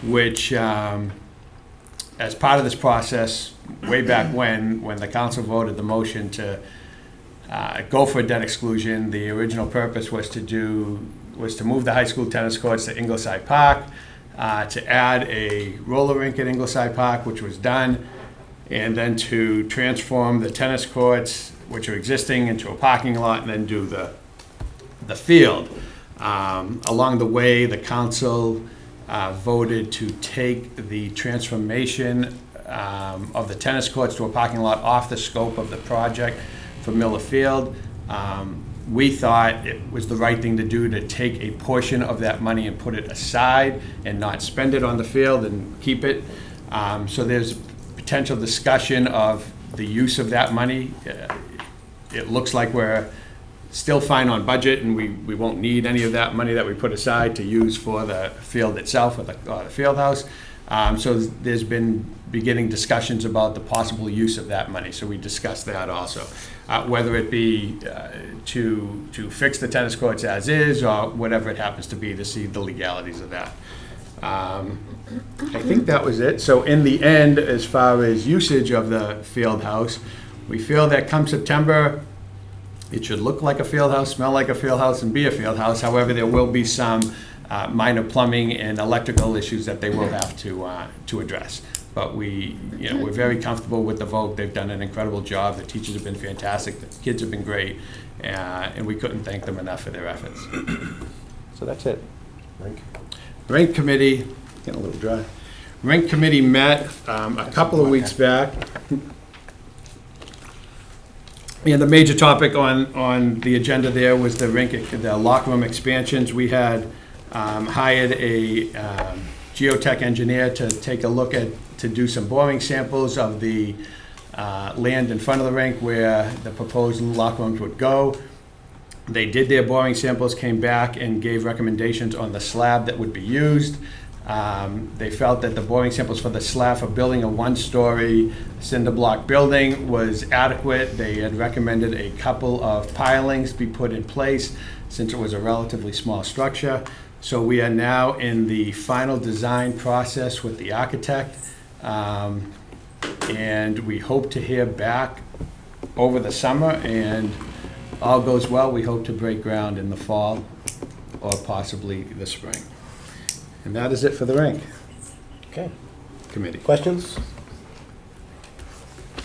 S11: which, as part of this process, way back when the council voted the motion to go for a debt exclusion, the original purpose was to move the high school tennis courts to Ingleside Park, to add a roller rink at Ingleside Park, which was done, and then to transform the tennis courts, which are existing, into a parking lot, and then do the field. Along the way, the council voted to take the transformation of the tennis courts to a parking lot off the scope of the project for Miller Field. We thought it was the right thing to do, to take a portion of that money and put it aside and not spend it on the field and keep it. So there's potential discussion of the use of that money. it looks like we're still fine on budget, and we won't need any of that money that we put aside to use for the field itself or the field house. So there's been beginning discussions about the possible use of that money, so we discussed that also. Whether it be to fix the tennis courts as is, or whatever it happens to be, to see the legalities of that. I think that was it. So in the end, as far as usage of the field house, we feel that come September, it should look like a field house, smell like a field house, and be a field house. However, there will be some minor plumbing and electrical issues that they will have to address. But we're very comfortable with the vote. They've done an incredible job. The teachers have been fantastic. The kids have been great, and we couldn't thank them enough for their efforts. So that's it. Rink committee, getting a little dry. Rink committee met a couple of weeks back. And the major topic on the agenda there was the locker room expansions. We had hired a geotech engineer to take a look to do some boring samples of the land in front of the rink where the proposed locker rooms would go. They did their boring samples, came back and gave recommendations on the slab that would be used. They felt that the boring samples for the slab for building a one-story cinder block building was adequate. They had recommended a couple of pilings be put in place since it was a relatively small structure. So we are now in the final design process with the architect, and we hope to hear back over the summer, and all goes well, we hope to break ground in the fall or possibly the spring. And that is it for the rink
S1: Okay.
S11: committee.
S1: Questions?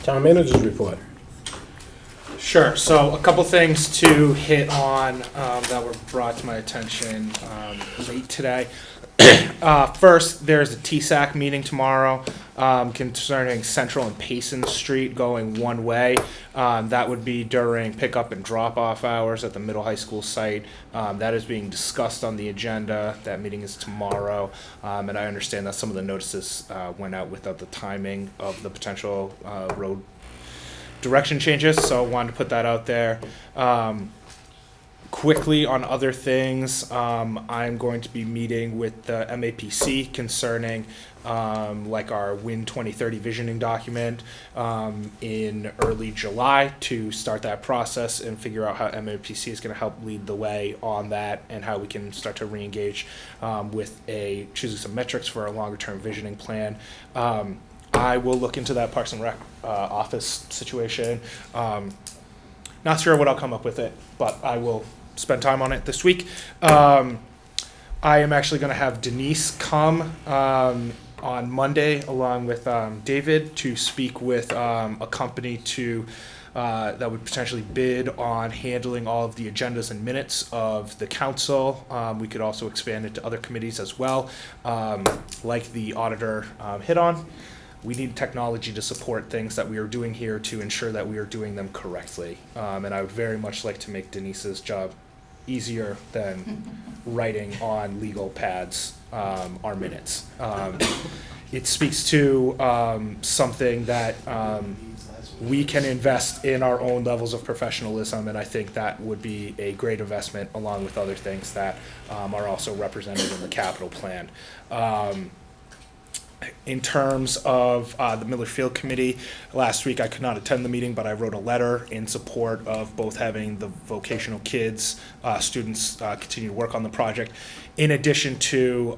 S1: Town managers report.
S9: Sure. So a couple things to hit on that were brought to my attention late today. First, there's a TSAC meeting tomorrow concerning Central and Payson Street going one way. That would be during pickup and drop-off hours at the middle high school site. That is being discussed on the agenda. That meeting is tomorrow. And I understand that some of the notices went out without the timing of the potential road direction changes, so I wanted to put that out there. Quickly on other things, I'm going to be meeting with the MAPC concerning like our WIN 2030 visioning document in early July to start that process and figure out how MAPC is going to help lead the way on that and how we can start to re-engage with choosing some metrics for a longer term visioning plan. I will look into that Parks and Rec office situation. Not sure what I'll come up with it, but I will spend time on it this week. I am actually going to have Denise come on Monday along with David to speak with a company that would potentially bid on handling all of the agendas and minutes of the council. We could also expand it to other committees as well, like the auditor hit on. We need technology to support things that we are doing here to ensure that we are doing them correctly. And I would very much like to make Denise's job easier than writing on legal pads our minutes. It speaks to something that we can invest in our own levels of professionalism, and I think that would be a great investment along with other things that are also represented in the capital plan. In terms of the Miller Field Committee, last week I could not attend the meeting, but I wrote a letter in support of both having the vocational kids, students continue to work on the project, in addition to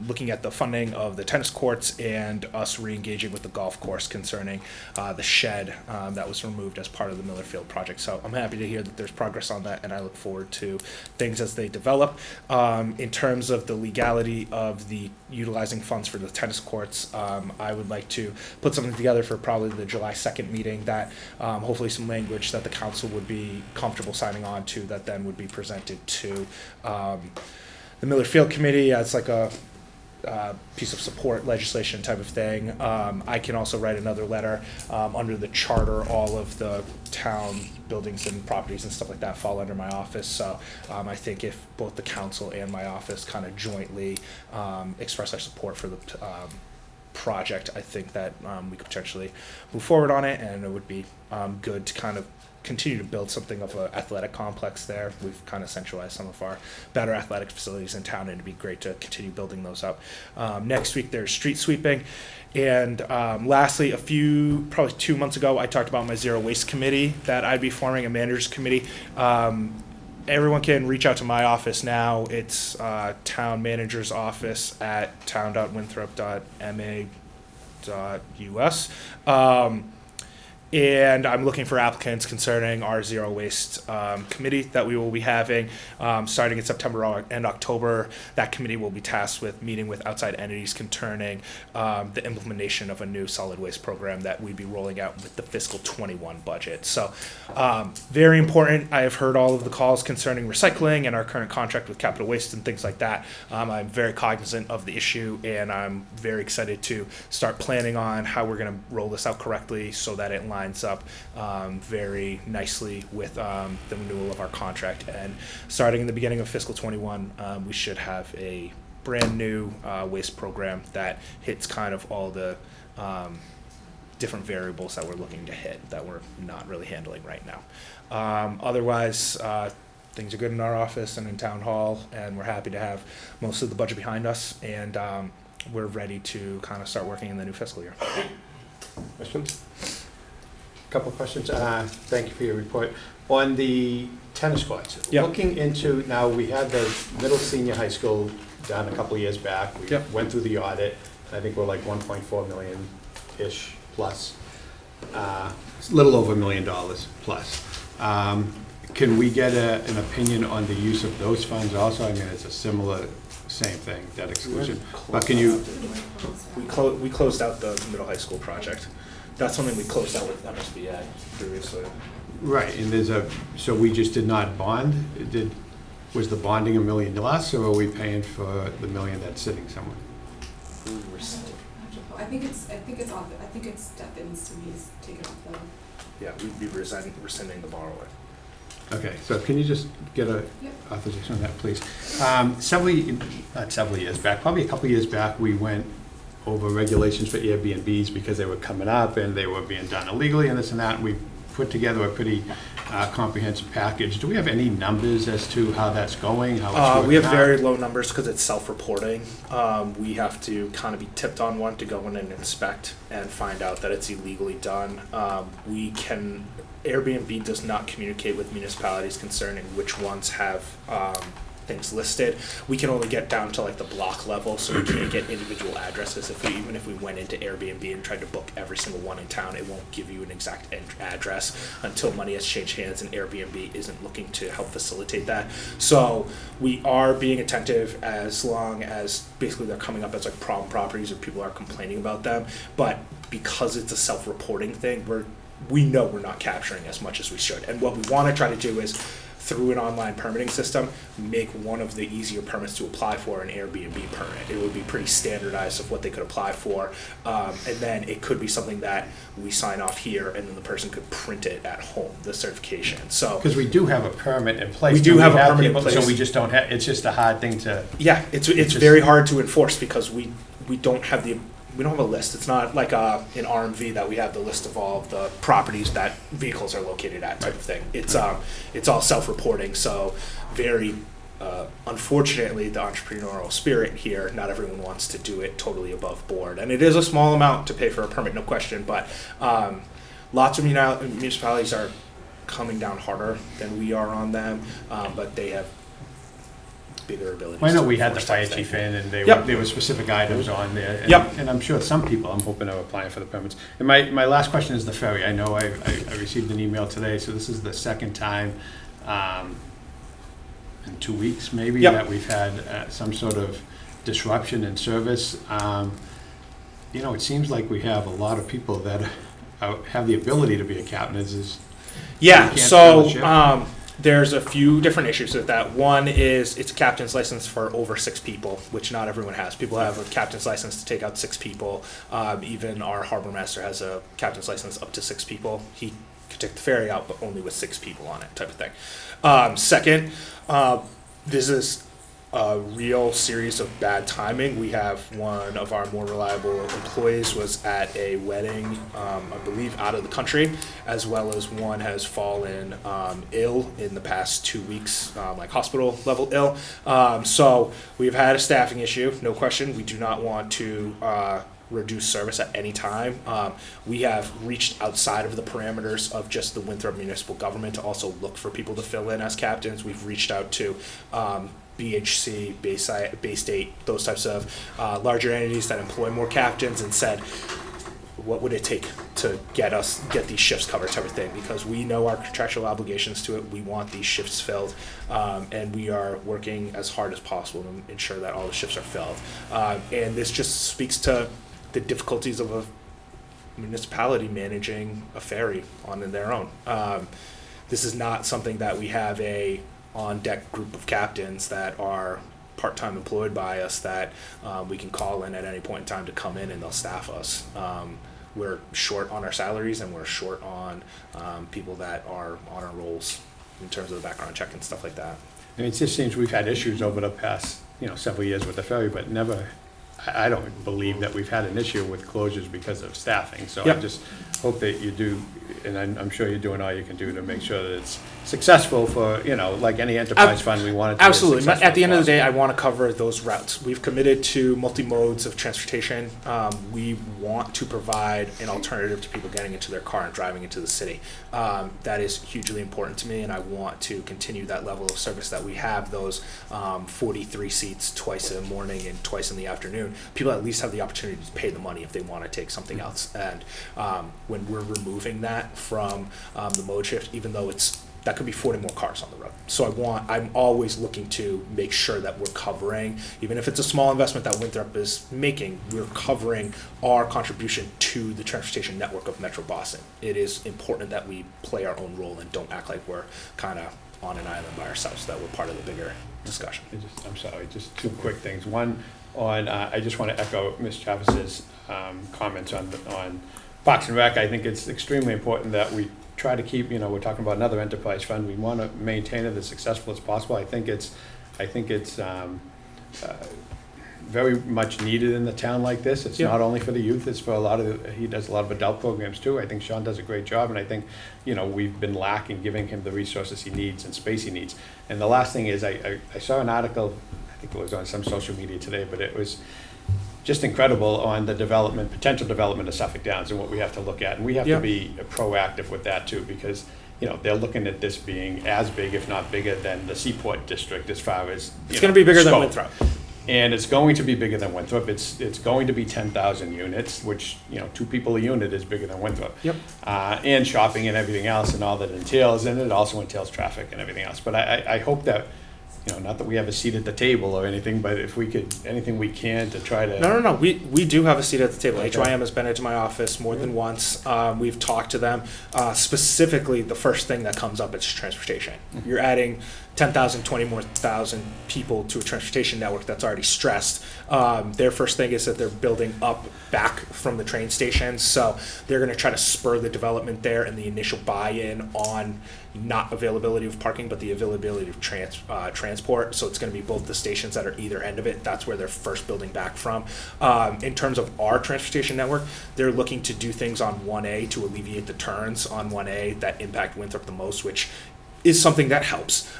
S9: looking at the funding of the tennis courts and us re-engaging with the golf course concerning the shed that was removed as part of the Miller Field project. So I'm happy to hear that there's progress on that, and I look forward to things as they develop. In terms of the legality of the utilizing funds for the tennis courts, I would like to put something together for probably the July 2nd meeting that hopefully some language that the council would be comfortable signing on to that then would be presented to the Miller Field Committee as like a piece of support legislation type of thing. I can also write another letter under the charter. All of the town buildings and properties and stuff like that fall under my office. So I think if both the council and my office kind of jointly express our support for the project, I think that we could potentially move forward on it, and it would be good to kind of continue to build something of an athletic complex there. We've kind of centralized some of our better athletic facilities in town, and it'd be great to continue building those up. Next week, there's street sweeping. And lastly, probably 2 months ago, I talked about my zero waste committee that I'd be forming, a manager's committee. Everyone can reach out to my office now. It's town manager's office at town.winthrop.ma.us. And I'm looking for applicants concerning our zero waste committee that we will be having starting in September and October. That committee will be tasked with meeting with outside entities concerning the implementation of a new solid waste program that we'd be rolling out with the fiscal 21 budget. So very important. I have heard all of the calls concerning recycling and our current contract with Capital Waste and things like that. I'm very cognizant of the issue, and I'm very excited to start planning on how we're going to roll this out correctly so that it lines up very nicely with the renewal of our contract. And starting in the beginning of fiscal 21, we should have a brand new waste program that hits kind of all the different variables that we're looking to hit that we're not really handling right now. Otherwise, things are good in our office and in town hall, and we're happy to have most of the budget behind us, and we're ready to kind of start working in the new fiscal year.
S11: Questions? Couple of questions. Thank you for your report. On the tennis courts,
S9: Yep.
S11: looking into, now we had the middle senior high school done a couple of years back. We
S9: Yep.
S11: went through the audit. I think we're like 1.4 million-ish plus. It's a little over $1 million plus. Can we get an opinion on the use of those funds also? I mean, it's a similar, same thing, debt exclusion. But can you,
S9: We closed out the middle high school project. That's something we closed out with MSBA previously.
S11: right, and so we just did not bond? Was the bonding $1 million less, or are we paying for the $1 million that's sitting somewhere?
S10: I think it's off, I think it's debt that needs to be taken off the.
S9: Yeah, we'd be rescinding the borrower.
S11: Okay, so can you just get a
S10: Yep.
S11: authorization on that, please? Not several years back, probably a couple of years back, we went over regulations for Airbnbs because they were coming up and they were being done illegally and this and that. And we put together a pretty comprehensive package. Do we have any numbers as to how that's going? How it's
S9: We have
S11: working out?
S9: very low numbers because it's self-reporting. We have to kind of be tipped on one to go in and inspect and find out that it's illegally done. Airbnb does not communicate with municipalities concerning which ones have things listed. We can only get down to like the block level, so we can't get individual addresses. Even if we went into Airbnb and tried to book every single one in town, it won't give you an exact address until money has changed hands, and Airbnb isn't looking to help facilitate that. So we are being attentive as long as basically they're coming up as like problem properties or people are complaining about them. But because it's a self-reporting thing, we know we're not capturing as much as we should. And what we want to try to do is, through an online permitting system, make one of the easier permits to apply for an Airbnb permit. It would be pretty standardized of what they could apply for, and then it could be something that we sign off here, and then the person could print it at home, the certification. So
S11: Because we do have a permit in place.
S9: We do have a permit in
S11: people-
S9: place.
S11: So we just don't have, it's just a hard thing to.
S9: yeah, it's
S11: just-
S9: very hard to enforce because we don't have a list. It's not like in RMV that we have the list of all of the properties that vehicles are located at type of thing. It's all self-reporting, so very unfortunately the entrepreneurial spirit here, not everyone wants to do it totally above board. And it is a small amount to pay for a permit, no question, but lots of municipalities are coming down harder than we are on them, but they have bigger abilities.
S11: I know
S9: to
S11: we had the
S9: enforce
S11: fire
S9: that
S11: chief
S9: thing.
S11: in, and
S9: Yep.
S11: there were specific items on there. And,
S9: Yep.
S11: and I'm sure some people, I'm hoping, are applying for the permits. And my last question is the ferry. I know I received an email today, so this is the second time in 2 weeks maybe
S9: Yep.
S11: that we've had some sort of disruption in service. It seems like we have a lot of people that have the ability to be a captain.
S9: Yeah,
S11: can't
S9: so
S11: fill the ship?
S9: there's a few different issues with that. One is it's a captain's license for over 6 people, which not everyone has. People have a captain's license to take out 6 people. Even our harbor master has a captain's license up to 6 people. He could take the ferry out, but only with 6 people on it, type of thing. Second, this is a real series of bad timing. We have one of our more reliable employees was at a wedding, I believe out of the country, as well as one has fallen ill in the past 2 weeks, like hospital level ill. So we've had a staffing issue, no question. We do not want to reduce service at any time. We have reached outside of the parameters of just the Winthrop municipal government to also look for people to fill in as captains. We've reached out to BHC, Bay State, those types of larger entities that employ more captains, and said, what would it take to get these shifts covered type of thing, because we know our contractual obligations to it. We want these shifts filled, and we are working as hard as possible to ensure that all the shifts are filled. And this just speaks to the difficulties of a municipality managing a ferry on their own. This is not something that we have a on-deck group of captains that are part-time employed by us that we can call in at any point in time to come in and they'll staff us. We're short on our salaries, and we're short on people that are on our rolls in terms of the background check and stuff like that.
S11: And it just seems we've had issues over the past, several years with the ferry, but never, I don't believe that we've had an issue with closures because of staffing. So
S9: Yep.
S11: I just hope that you do, and I'm sure you're doing all you can do to make sure that it's successful for, like any enterprise fund, we want it to be as
S9: Absolutely.
S11: successful
S9: At the end of the day,
S11: as
S9: I want to cover those routes. We've committed to multi-modes of transportation. We want to provide an alternative to people getting into their car and driving into the city. That is hugely important to me, and I want to continue that level of service that we have, those 43 seats twice in the morning and twice in the afternoon. People at least have the opportunity to pay the money if they want to take something else. And when we're removing that from the mode shift, even though that could be 40 more cars on the road. So I'm always looking to make sure that we're covering, even if it's a small investment that Winthrop is making, we're covering our contribution to the transportation network of Metro Boston. It is important that we play our own role and don't act like we're kind of on an island by ourselves, that we're part of the bigger discussion.
S11: I'm sorry, just two quick things. One, I just want to echo Ms. Chavis's comments on Parks and Rec. I think it's extremely important that we try to keep, we're talking about another enterprise fund. We want to maintain it as successful as possible. I think it's very much needed in the town like this. It's not only for the youth, it's for he does a lot of adult programs too. I think Sean does a great job, and I think, we've been lacking giving him the resources he needs and space he needs. And the last thing is, I saw an article, I think it was on some social media today, but it was just incredible on the potential development of Suffolk Downs and what we have to look at. And we have to be proactive with that too, because, they're looking at this being as big, if not bigger, than the Seaport District as far as,
S9: It's going to be bigger than
S11: scope.
S9: Winthrop.
S11: And it's going to be bigger than Winthrop. It's going to be 10,000 units, which, 2 people a unit is bigger than Winthrop.
S9: Yep.
S11: And shopping and everything else and all that entails, and it also entails traffic and everything else. But I hope that, not that we have a seat at the table or anything, but if we could, anything we can to try to.
S9: No. We do have a seat at the table.
S11: Okay.
S9: HYM has been into my office more than once. We've talked to them. Specifically, the first thing that comes up is transportation.
S11: Mm-hmm.
S9: You're adding 10,000, 20 more thousand people to a transportation network that's already stressed. Their first thing is that they're building up back from the train station, so they're going to try to spur the development there and the initial buy-in on not availability of parking, but the availability of transport. So it's going to be both the stations that are either end of it. That's where they're first building back from. In terms of our transportation network, they're looking to do things on 1A to alleviate the turns on 1A that impact Winthrop the most, which is something that helps,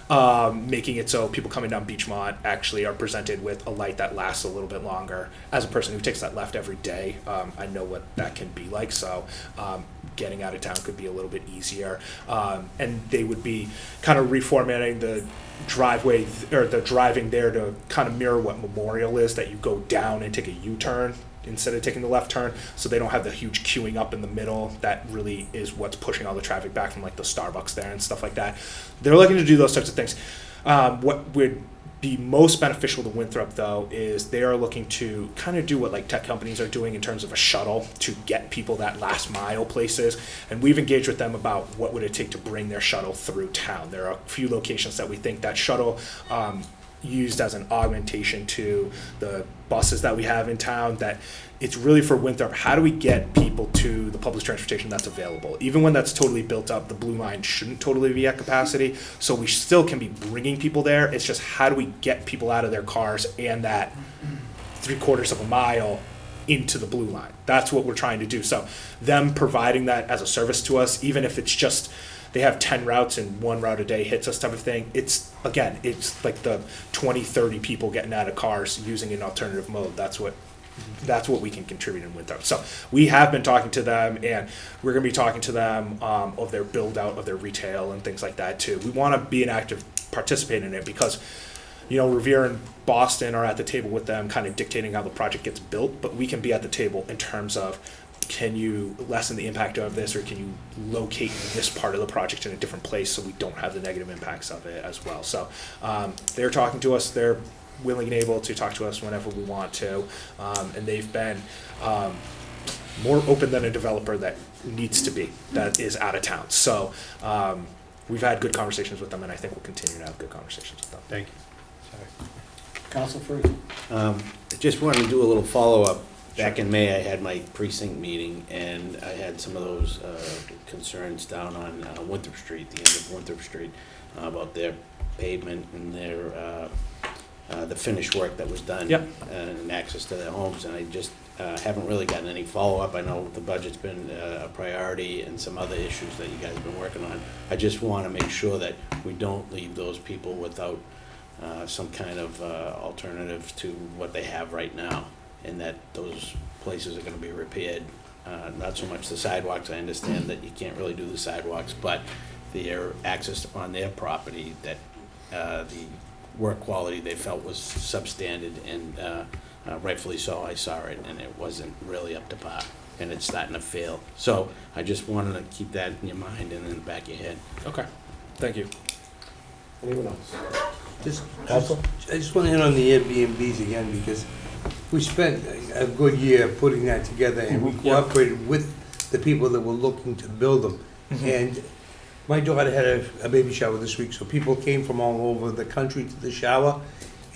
S9: making it so people coming down Beachmont actually are presented with a light that lasts a little bit longer. As a person who takes that left every day, I know what that can be like, so getting out of town could be a little bit easier. And they would be kind of reformatting the driveway or the driving there to kind of mirror what Memorial is, that you go down and take a U-turn instead of taking the left turn, so they don't have the huge queuing up in the middle. That really is what's pushing all the traffic back from like the Starbucks there and stuff like that. They're looking to do those types of things. What would be most beneficial to Winthrop, though, is they are looking to kind of do what like tech companies are doing in terms of a shuttle to get people that last mile places. And we've engaged with them about what would it take to bring their shuttle through town. There are a few locations that we think that shuttle used as an augmentation to the buses that we have in town, that it's really for Winthrop, how do we get people to the public transportation that's available? Even when that's totally built up, the Blue Line shouldn't totally be at capacity, so we still can be bringing people there. It's just how do we get people out of their cars and that 3/4 of a mile into the Blue Line? That's what we're trying to do. So them providing that as a service to us, even if it's just they have 10 routes and 1 route a day hits us type of thing, it's like the 20, 30 people getting out of cars using an alternative mode. That's what we can contribute in Winthrop. So we have been talking to them, and we're going to be talking to them of their build out of their retail and things like that too. We want to be an active participant in it because, you know, Revere and Boston are at the table with them kind of dictating how the project gets built, but we can be at the table in terms of, can you lessen the impact of this, or can you locate this part of the project in a different place so we don't have the negative impacts of it as well. So they're talking to us. They're willing and able to talk to us whenever we want to, and they've been more open than a developer that needs to be, that is out of town. So we've had good conversations with them, and I think we'll continue to have good conversations with them.
S11: Thank you.
S1: Council Free.
S12: Just wanted to do a little follow-up. Back in May, I had my precinct meeting, and I had some of those concerns down on Winthrop Street, the end of Winthrop Street, about their pavement and their the finished work that was done.
S9: Yep.
S12: And access to their homes, and I just haven't really gotten any follow-up. I know the budget's been a priority and some other issues that you guys have been working on. I just want to make sure that we don't leave those people without some kind of alternative to what they have right now, and that those places are going to be repaired. Not so much the sidewalks. I understand that you can't really do the sidewalks, but their access on their property, that the work quality they felt was substandard, and rightfully so. I saw it, and it wasn't really up to par, and it's starting to fail. So I just wanted to keep that in your mind and in the back of your head.
S9: Okay, thank you.
S1: Anyone else?
S6: I just want to hit on the Airbnbs again, because we spent a good year putting that together, and we cooperated with the people that were looking to build them. And my daughter had a baby shower this week, so people came from all over the country to the shower,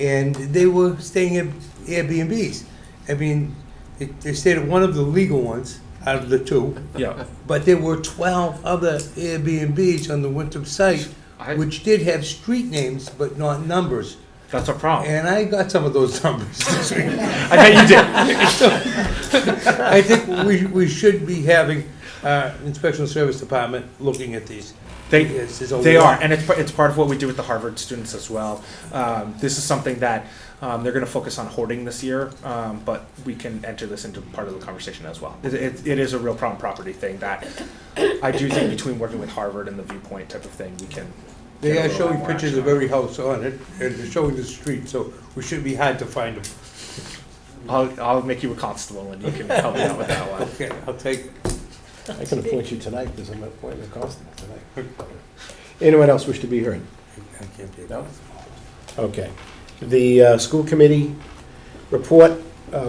S6: and they were staying at Airbnbs. I mean, they stayed at one of the legal ones out of the 2.
S9: Yeah.
S6: But there were 12 other Airbnbs on the Winthrop site, which did have street names but not numbers.
S9: That's our problem.
S6: And I got some of those numbers this week.
S9: I bet you did.
S6: I think we should be having Inspection Service Department looking at these.
S9: They are, and it's part of what we do with the Harvard students as well. This is something that they're going to focus on hoarding this year, but we can enter this into part of the conversation as well. It is a real problem property thing that I do think between working with Harvard and the Viewpoint type of thing, we can.
S6: They are showing pictures of every house on it, and they're showing the street, so we should be hard to find them.
S9: I'll make you a constable, and you can help me out with that one.
S6: Okay, I'll take it.
S1: I can appoint you tonight because I'm appointing a constable tonight. Anyone else wish to be heard?
S6: I can't take it.
S1: No? Okay. The school committee report,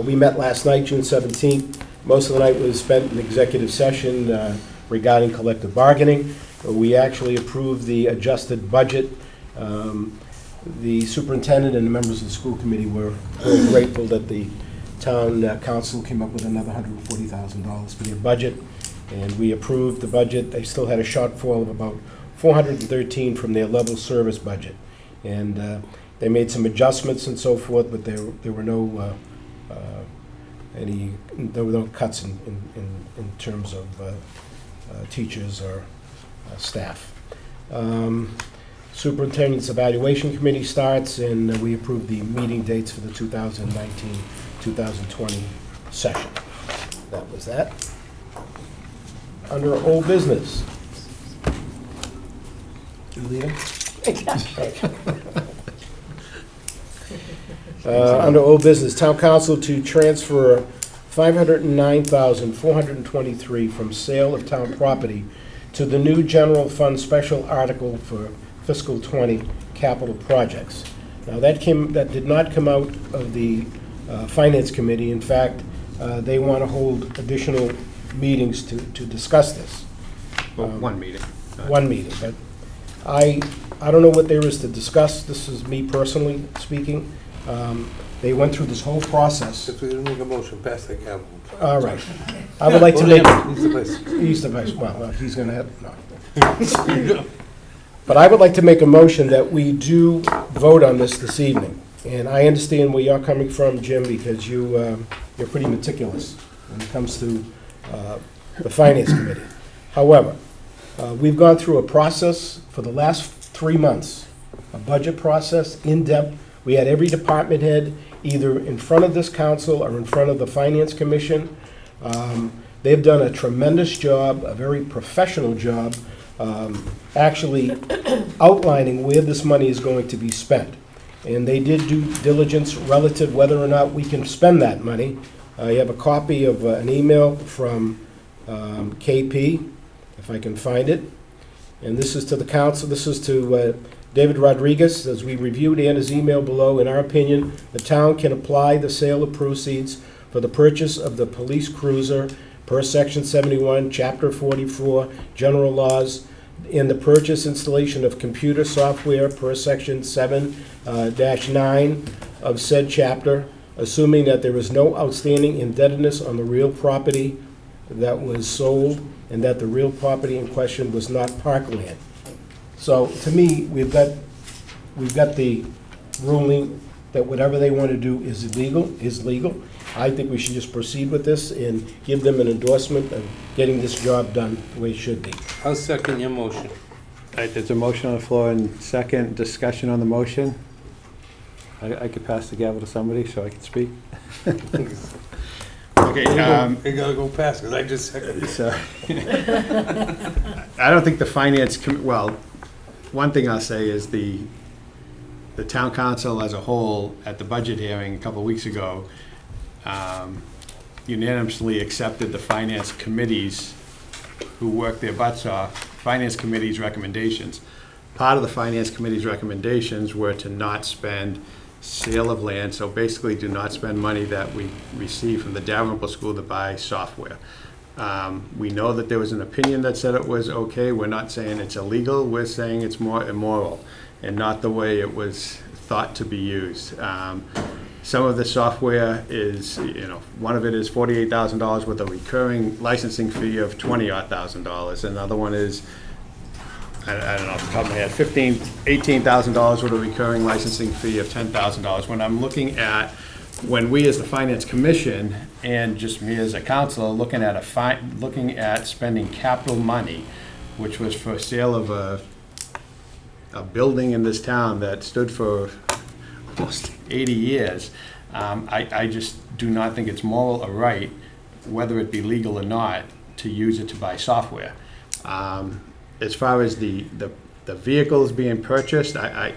S1: we met last night, June 17th. Most of the night was spent in executive session regarding collective bargaining. We actually approved the adjusted budget. The superintendent and the members of the school committee were very grateful that the town council came up with another $140,000 for their budget, and we approved the budget. They still had a shortfall of about $413 from their level service budget, and they made some adjustments and so forth, but there were no cuts in terms of teachers or staff. Superintendent's Evaluation Committee starts, and we approve the meeting dates for the 2019-2020 session. That was that. Under old business. Julia? Under old business, town council to transfer $509,423 from sale of town property to the new general fund special article for fiscal 20 capital projects. Now that did not come out of the finance committee. In fact, they want to hold additional meetings to discuss this.
S11: Well, one meeting.
S1: One meeting, but I I don't know what there is to discuss. This is me personally speaking. They went through this whole process.
S6: If we didn't make a motion, pass the gavel.
S1: All right. I would like to make,
S6: He's the vice.
S1: he's the vice, well, he's going to have, no. But I would like to make a motion that we do vote on this evening. And I understand where you're coming from, Jim, because you're pretty meticulous when it comes to the Finance Committee. However, we've gone through a process for the last 3 months, a budget process, in-depth. We had every department head either in front of this council or in front of the Finance Commission. They've done a tremendous job, a very professional job, actually outlining where this money is going to be spent. And they did due diligence relative whether or not we can spend that money. I have a copy of an email from KP, if I can find it. And this is to the council, this is to David Rodriguez, as we reviewed and his email below. In our opinion, the town can apply the sale of proceeds for the purchase of the police cruiser per Section 71, Chapter 44, General Laws, in the purchase installation of computer software per Section 7-9 of said chapter, assuming that there is no outstanding indebtedness on the real property that was sold and that the real property in question was not parkland. So, to me, we've got the ruling that whatever they want to do is legal. I think we should just proceed with this and give them an endorsement of getting this job done the way it should be.
S6: I'll second your motion.
S11: All right, there's a motion on the floor and second discussion on the motion. I could pass the gavel to somebody so I can speak. Okay,
S6: You gotta go fast, because I just seconded it.
S11: so, I don't think the well, one thing I'll say is the town council as a whole, at the budget hearing a couple of weeks ago, unanimously accepted the finance committees who worked their butts off, finance committee's recommendations. Part of the finance committee's recommendations were to not spend sale of land, so basically do not spend money that we receive from the Dalrymple School to buy software. We know that there was an opinion that said it was okay. We're not saying it's illegal. We're saying it's more immoral and not the way it was thought to be used. Some of the software is, one of it is $48,000 with a recurring licensing fee of $20,000. Another one is, I don't know off the top of my head, $18,000 with a recurring licensing fee of $10,000. When we as the Finance Commission and just me as a councilor looking at spending capital money, which was for sale of a building in this town that stood for almost 80 years, I just do not think it's moral or right, whether it be legal or not, to use it to buy software. As far as the vehicles being purchased, I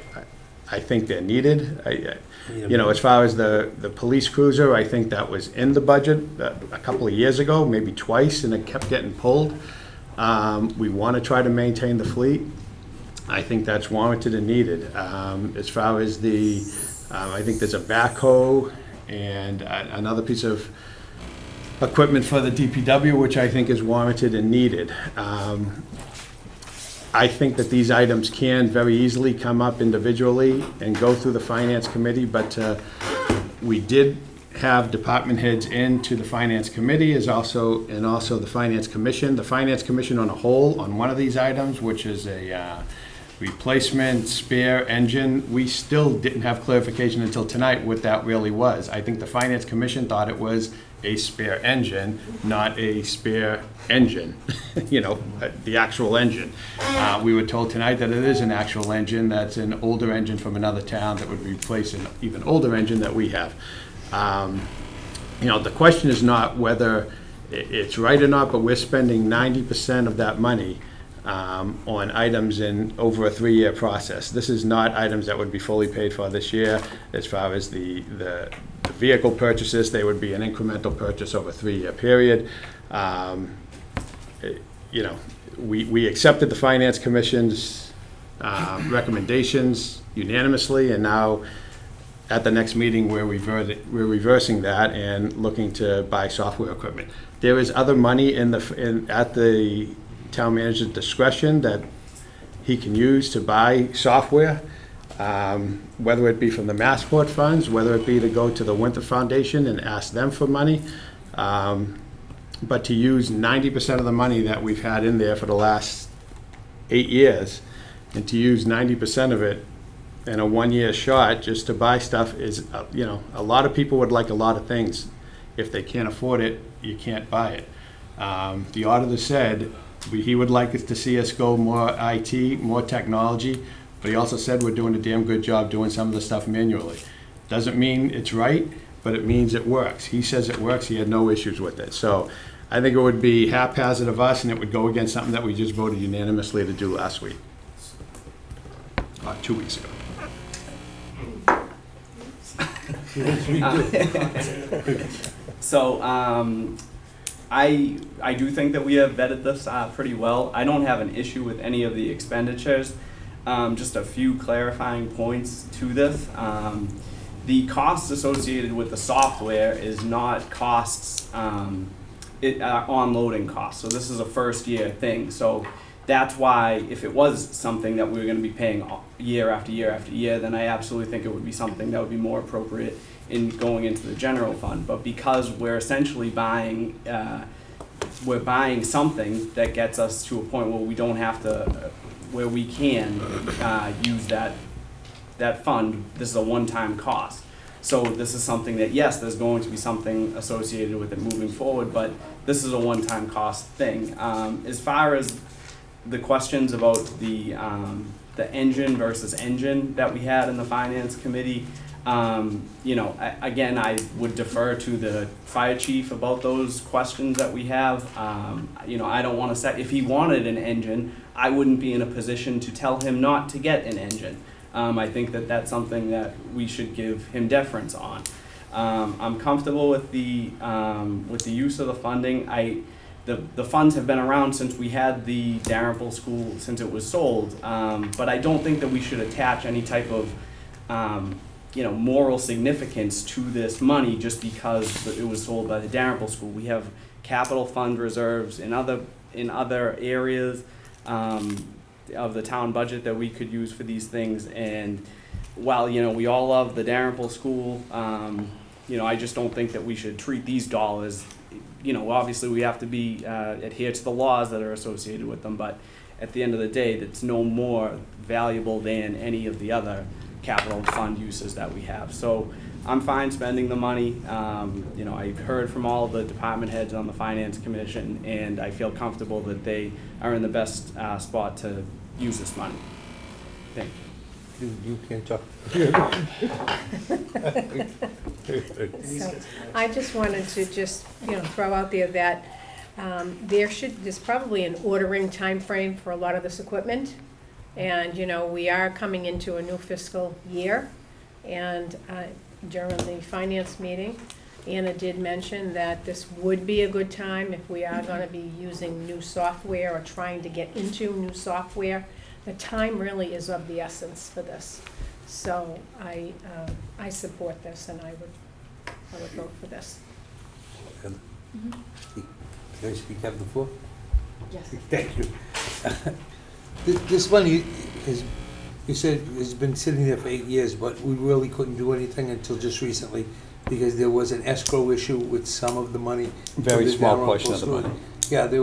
S11: think they're needed. As far as the police cruiser, I think that was in the budget a couple of years ago, maybe twice, and it kept getting pulled. We want to try to maintain the fleet. I think that's warranted and needed. As far as I think there's a backhoe and another piece of equipment for the DPW, which I think is warranted and needed. I think that these items can very easily come up individually and go through the Finance Committee, but we did have department heads into the Finance Committee and also the Finance Commission. The Finance Commission on a whole on one of these items, which is a replacement spare engine, we still didn't have clarification until tonight what that really was. I think the Finance Commission thought it was a spare engine, not a spare engine, the actual engine. We were told tonight that it is an actual engine, that's an older engine from another town that would replace an even older engine that we have. The question is not whether it's right or not, but we're spending 90% of that money on items in over a 3-year process. This is not items that would be fully paid for this year. As far as the vehicle purchases, they would be an incremental purchase over a 3-year period. We accepted the Finance Commission's recommendations unanimously, and now at the next meeting we're reversing that and looking to buy software equipment. There is other money at the town manager's discretion that he can use to buy software, whether it be from the Massport funds, whether it be to go to the Winthrop Foundation and ask them for money. But to use 90% of the money that we've had in there for the last 8 years, and to use 90% of it in a 1-year shot just to buy stuff is, a lot of people would like a lot of things. If they can't afford it, you can't buy it. The auditor said he would like us to see us go more IT, more technology, but he also said we're doing a damn good job doing some of the stuff manually. Doesn't mean it's right, but it means it works. He says it works, he had no issues with it. So I think it would be haphazard of us, and it would go against something that we just voted unanimously to do last week. 2 weeks ago.
S13: So, I do think that we have vetted this pretty well. I don't have an issue with any of the expenditures. Just a few clarifying points to this. The costs associated with the software is not costs, onloading costs. So this is a first year thing. So that's why if it was something that we were going to be paying year after year after year, then I absolutely think it would be something that would be more appropriate in going into the general fund. But because we're essentially buying something that gets us to a point where we don't have to, where we can use that fund, this is a one-time cost. So this is something that, yes, there's going to be something associated with it moving forward, but this is a one-time cost thing. As far as the questions about the engine versus engine that we had in the finance committee, again, I would defer to the fire chief about those questions that we have. I don't want to say, if he wanted an engine, I wouldn't be in a position to tell him not to get an engine. I think that that's something that we should give him deference on. I'm comfortable with the use of the funding. The funds have been around since we had the Dalrymple School, since it was sold, but I don't think that we should attach any type of moral significance to this money just because it was sold by the Dalrymple School. We have capital fund reserves in other areas of the town budget that we could use for these things. And while we all love the Dalrymple School, I just don't think that we should treat these dollars. Obviously we have to be adhere to the laws that are associated with them, but at the end of the day, that's no more valuable than any of the other capital fund uses that we have. So I'm fine spending the money. I've heard from all the department heads on the Finance Commission, and I feel comfortable that they are in the best spot to use this money. Thank you.
S6: You can't talk.
S3: So I just wanted to throw out there that there's probably an ordering time frame for a lot of this equipment. And, we are coming into a new fiscal year. And during the finance meeting, Anna did mention that this would be a good time if we are going to be using new software or trying to get into new software. The time really is of the essence for this. So I support this, and I would vote for this.
S6: Can I speak up before?
S3: Yes.
S6: Thank you. This money is, you said, has been sitting there for 8 years, but we really couldn't do anything until just recently because there was an escrow issue with some of the money.
S11: Very small portion of the money.
S6: Yeah, there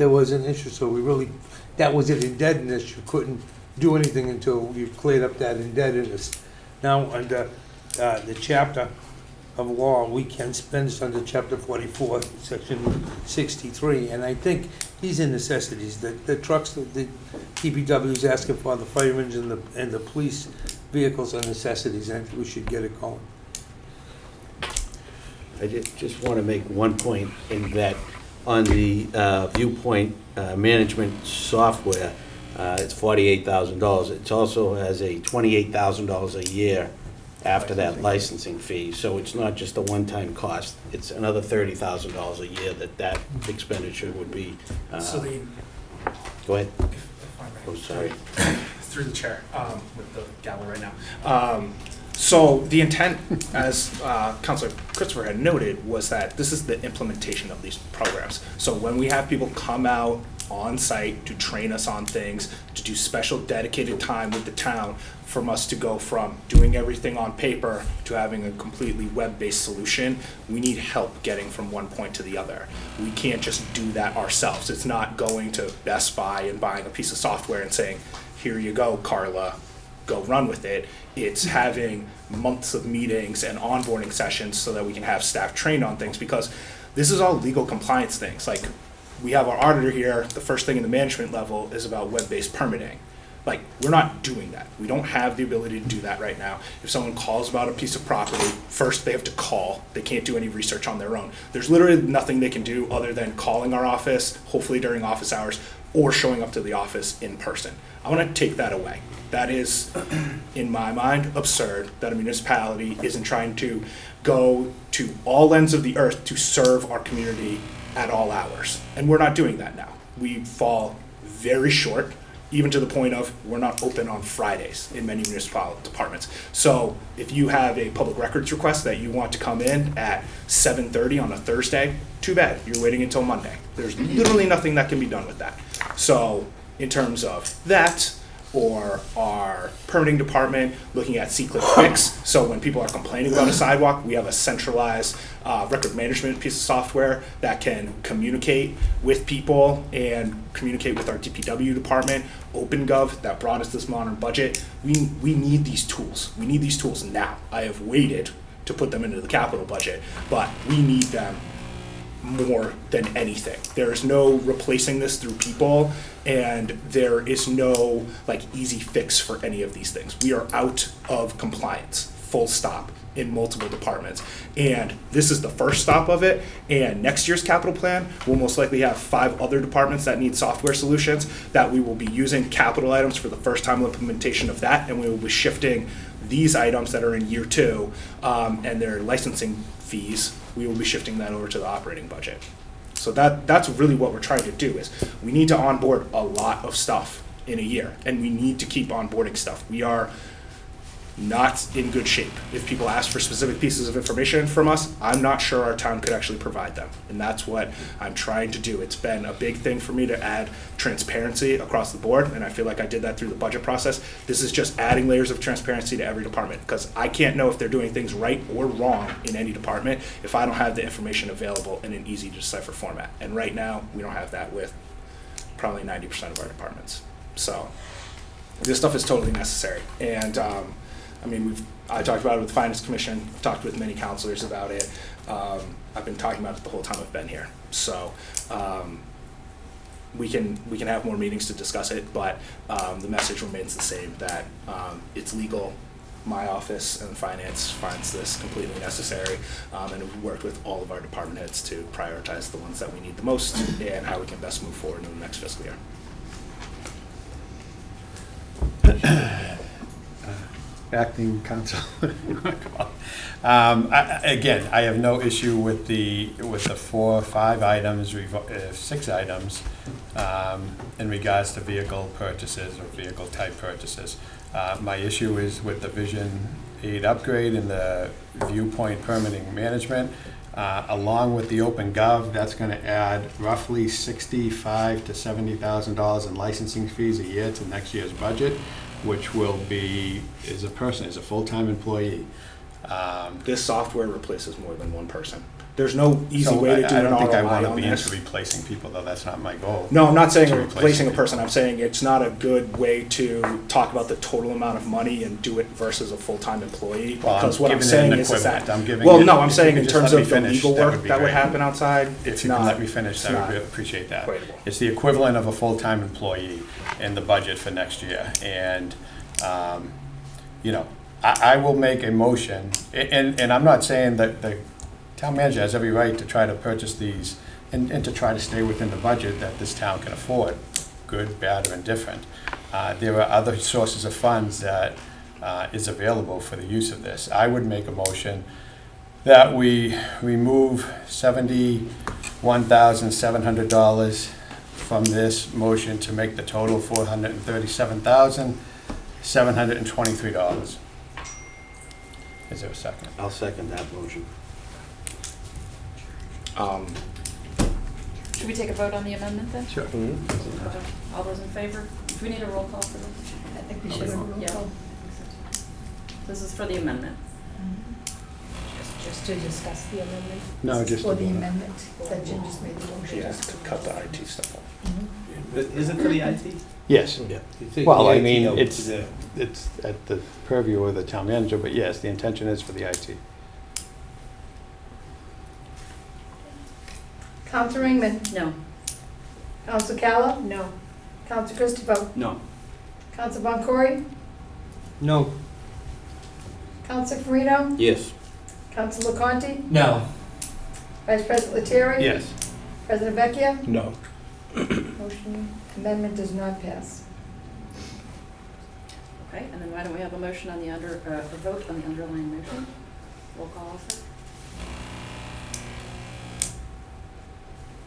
S6: was an issue, so we really, that was an indebtedness. You couldn't do anything until you cleared up that indebtedness. Now, under the chapter of law, we can spend this under chapter 44, section 63, and I think these are necessities. The trucks that the DPW is asking for, the firemen and the police vehicles are necessities, and I think we should get it going.
S12: I just want to make one point in that on the viewpoint management software, it's $48,000. It also has a $28,000 a year after that licensing fee. So it's not just a one-time cost. It's another $30,000 a year that expenditure would be. Go ahead.
S9: If I may.
S12: Oh, sorry.
S9: Through the chair, with the gavel right now. So the intent, as Councilor Christopher had noted, was that this is the implementation of these programs. So when we have people come out on site to train us on things, to do special dedicated time with the town from us to go from doing everything on paper to having a completely web-based solution. We need help getting from one point to the other. We can't just do that ourselves. It's not going to Best Buy and buying a piece of software and saying, here you go, Carla, go run with it. It's having months of meetings and onboarding sessions so that we can have staff trained on things, because this is all legal compliance things. Like, we have our auditor here, the first thing in the management level is about web-based permitting. Like, we're not doing that. We don't have the ability to do that right now. If someone calls about a piece of property, first they have to call. They can't do any research on their own. There's literally nothing they can do other than calling our office, hopefully during office hours, or showing up to the office in person. I want to take that away. That is, in my mind, absurd that a municipality isn't trying to go to all ends of the earth to serve our community at all hours. And we're not doing that now. We fall very short, even to the point of we're not open on Fridays in many municipal departments. So if you have a public records request that you want to come in at 7:30 on a Thursday, too bad, you're waiting until Monday. There's literally nothing that can be done with that. So in terms of that, or our permitting department looking at C-Clip Fix, so when people are complaining about a sidewalk, we have a centralized record management piece of software that can communicate with people and communicate with our DPW department. OpenGov, that brought us this modern budget. We need these tools. We need these tools now. I have waited to put them into the capital budget, but we need them more than anything. There is no replacing this through people, and there is no easy fix for any of these things. We are out of compliance, full stop, in multiple departments. And this is the first stop of it, and next year's capital plan will most likely have 5 other departments that need software solutions that we will be using capital items for the first time implementation of that, and we will be shifting these items that are in year 2 and their licensing fees, we will be shifting that over to the operating budget. So that's really what we're trying to do, is we need to onboard a lot of stuff in a year, and we need to keep onboarding stuff. We are not in good shape. If people ask for specific pieces of information from us, I'm not sure our town could actually provide them. And that's what I'm trying to do. It's been a big thing for me to add transparency across the board, and I feel like I did that through the budget process. This is just adding layers of transparency to every department, because I can't know if they're doing things right or wrong in any department if I don't have the information available in an easy to decipher format. And right now, we don't have that with probably 90% of our departments. So this stuff is totally necessary. And I talked about it with the Finance Commission, I've talked with many counselors about it. I've been talking about it the whole time I've been here. So we can have more meetings to discuss it, but the message remains the same, that it's legal. My office and finance finds this completely necessary, and we've worked with all of our department heads to prioritize the ones that we need the most and how we can best move forward in the next fiscal year.
S11: Acting counsel. Again, I have no issue with the 4 or 5 items, 6 items in regards to vehicle purchases or vehicle type purchases. My issue is with the Vision 8 upgrade and the viewpoint permitting management, along with the OpenGov. That's going to add roughly $65,000 to $70,000 in licensing fees a year to next year's budget, which will be, as a full-time employee.
S9: This software replaces more than one person. There's no easy way to do
S11: I
S9: an
S11: don't think I
S9: ROI
S11: want to
S9: on
S11: be
S9: this.
S11: into replacing people, though. That's not my goal.
S9: No, I'm not saying
S11: To
S9: replacing a
S11: people.
S9: person. I'm saying it's not a good way to talk about the total amount of money and do it versus a full-time employee.
S11: Well,
S9: Because
S11: I'm
S9: what I'm
S11: giving it
S9: saying
S11: an
S9: is that,
S11: equivalent. I'm giving
S9: well,
S11: it-
S9: no, I'm
S11: if
S9: saying
S11: you
S9: in
S11: could just
S9: terms
S11: let me
S9: of the
S11: finish,
S9: legal
S11: that
S9: work
S11: would be
S9: that would
S11: great.
S9: happen outside,
S11: If
S9: it's
S11: you can
S9: not.
S11: let me finish,
S9: it's
S11: I would
S9: not
S11: really appreciate that.
S9: equatable.
S11: It's the equivalent of a full-time employee in the budget for next year. And, I will make a motion, and I'm not saying that the town manager has every right to try to purchase these and to try to stay within the budget that this town can afford, good, bad, or indifferent. There are other sources of funds that is available for the use of this. I would make a motion that we remove $71,700 from this motion to make the total $437,723. Is there a second?
S12: I'll second that motion.
S7: Should we take a vote on the amendment then?
S11: Sure.
S7: All those in favor? Do we need a roll call for this?
S3: I think we should have a roll
S7: Yeah.
S3: call.
S7: This is for the amendment.
S3: Just to discuss the amendment.
S11: No, just.
S3: Or
S11: to
S3: the
S11: vote.
S3: amendment that Jim just made the motion.
S9: Yeah, to cut the IT stuff off.
S13: Is it for the IT?
S11: Yes.
S12: Yeah.
S11: Well, I mean, it's at the purview of the town manager, but yes, the intention is for the IT.
S3: Counselor Ringman,
S7: No.
S3: Counselor Calla? No. Counselor Christopher,
S13: No.
S3: Counselor Boncory,
S6: No.
S3: Counselor Farino,
S12: Yes.
S3: Counselor Conti,
S4: No.
S3: Vice President Lettieri?
S11: Yes.
S3: President Vecchia?
S1: No.
S3: Motion, amendment does not pass.
S7: Okay, and then why don't we have a motion on the a vote on the underlying motion? Roll call also?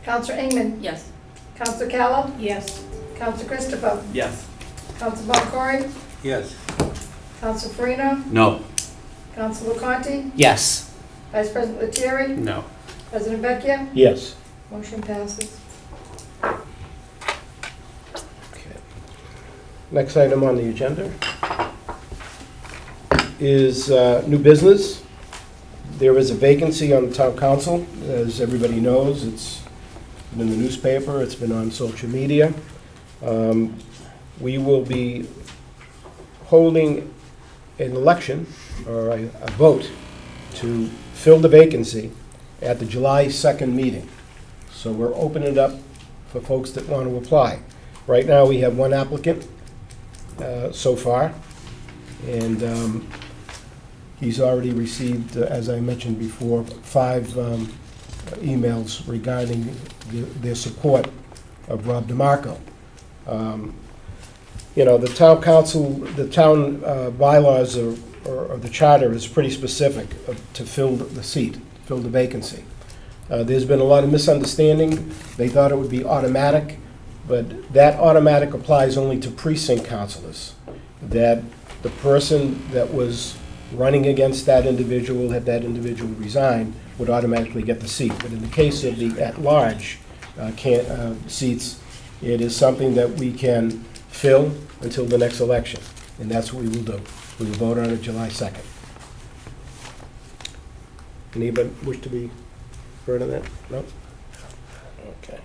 S3: Counselor Ingman,
S7: Yes.
S3: Counselor Calla?
S7: Yes.
S3: Counselor Christopher,
S13: Yes.
S3: Counselor Boncory,
S6: Yes.
S3: Counselor Farino,
S12: No.
S3: Counselor Conti,
S4: Yes.
S3: Vice President Lettieri?
S11: No.
S3: President Vecchia?
S1: Yes.
S3: Motion passes.
S1: Next item on the agenda is new business. There is a vacancy on the town council. As everybody knows, it's been in the newspaper, it's been on social media. We will be holding an election, or a vote, to fill the vacancy at the July 2nd meeting. So we're opening it up for folks that want to apply. Right now, we have one applicant so far, and he's already received, as I mentioned before, 5 emails regarding their support of Rob DeMarco. You know, the town council, the town bylaws or the charter is pretty specific to fill the seat, fill the vacancy. There's been a lot of misunderstanding. They thought it would be automatic, but that automatic applies only to precinct councilors. That the person that was running against that individual, had that individual resign, would automatically get the seat. But in the case of the at-large seats, it is something that we can fill until the next election, and that's what we will do. We will vote on it July 2nd. Anybody wish to be heard on that? No? Okay.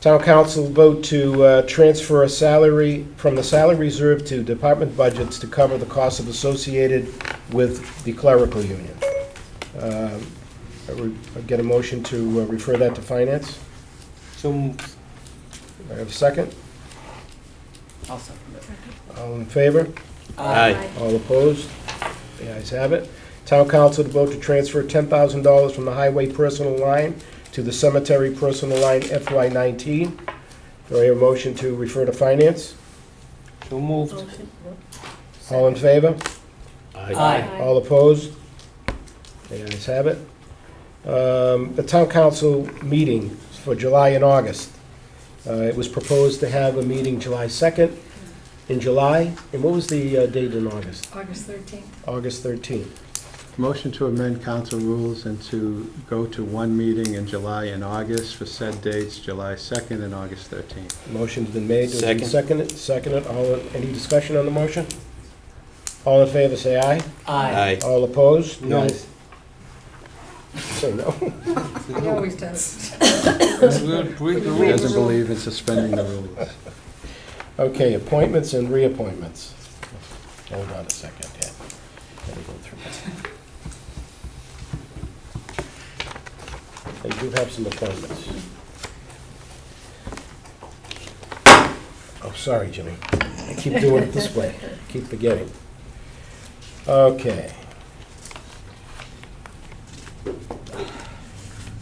S1: Town council vote to transfer a salary from the salary reserve to department budgets to cover the costs associated with the clerical union. I get a motion to refer that to finance.
S6: So moved.
S1: I have a second.
S13: I'll second it.
S1: All in favor?
S12: Aye.
S1: All opposed? The ayes have it. Town council to vote to transfer $10,000 from the highway personal line to the cemetery personal line FY19. Do I hear a motion to refer to finance?
S6: So moved.
S1: All in favor?
S12: Aye.
S1: All opposed? The ayes have it. The town council meeting for July and August. It was proposed to have a meeting July 2nd in July. And what was the date in August?
S3: August 13th.
S1: August 13th.
S11: Motion to amend council rules and to go to one meeting in July and August for said dates, July 2nd and August 13th.
S1: Motion's been made. Does it
S12: Second.
S1: Seconded. Any discussion on the motion? All in favor, say aye.
S12: Aye.
S1: All opposed?
S6: No.
S1: Say no.
S3: He always does.
S6: We'll break the
S11: He doesn't
S6: rules.
S11: believe in suspending the rules.
S1: Okay, appointments and reappointments. Hold on a second, yeah. Let me go through that. I do have some appointments. Oh, sorry, Jimmy. I keep doing it this way. Keep forgetting. Okay.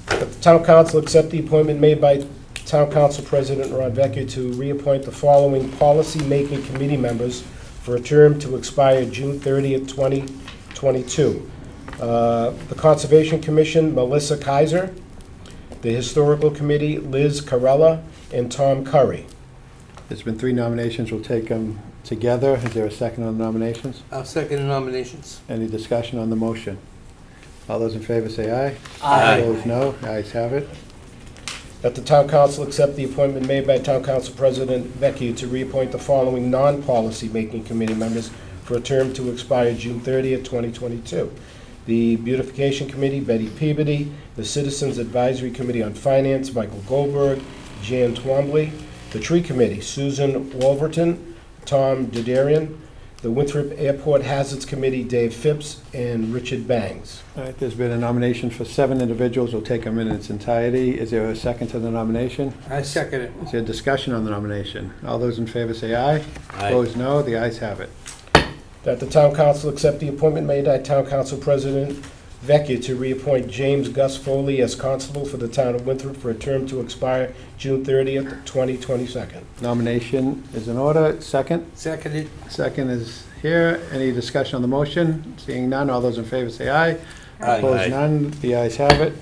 S1: The town council accept the appointment made by Town Council President Ron Vecchia to reappoint the following policy-making committee members for a term to expire June 30th, 2022. The Conservation Commission, Melissa Kaiser. The Historical Committee, Liz Carella and Tom Curry.
S11: There's been 3 nominations. We'll take them together. Is there a second on the nominations?
S6: I'll second the nominations.
S11: Any discussion on the motion? All those in favor say aye.
S12: Aye.
S11: Opposed, no. Ayes have it.
S1: That the town council accept the appointment made by Town Council President Vecchia to reappoint the following non-policy making committee members for a term to expire June 30th, 2022. The Beautification Committee, Betty Peabody. The Citizens Advisory Committee on Finance, Michael Goldberg, Jan Twombly. The Tree Committee, Susan Wolverton, Tom Dudarian. The Winthrop Airport Hazards Committee, Dave Phipps and Richard Bangs.
S11: All right, there's been a nomination for 7 individuals. We'll take them in its entirety. Is there a second to the nomination?
S6: I second it.
S11: Is there discussion on the nomination? All those in favor say aye.
S12: Aye.
S11: Opposed, no. The ayes have it.
S1: That the town council accept the appointment made by Town Council President Vecchia to reappoint James Gus Foley as constable for the town of Winthrop for a term to expire June 30th, 2022.
S11: Nomination is in order. Second?
S6: Seconded.
S11: Second is here. Any discussion on the motion? Seeing none, all those in favor say aye.
S12: Aye.
S11: Opposed, none. The ayes have it.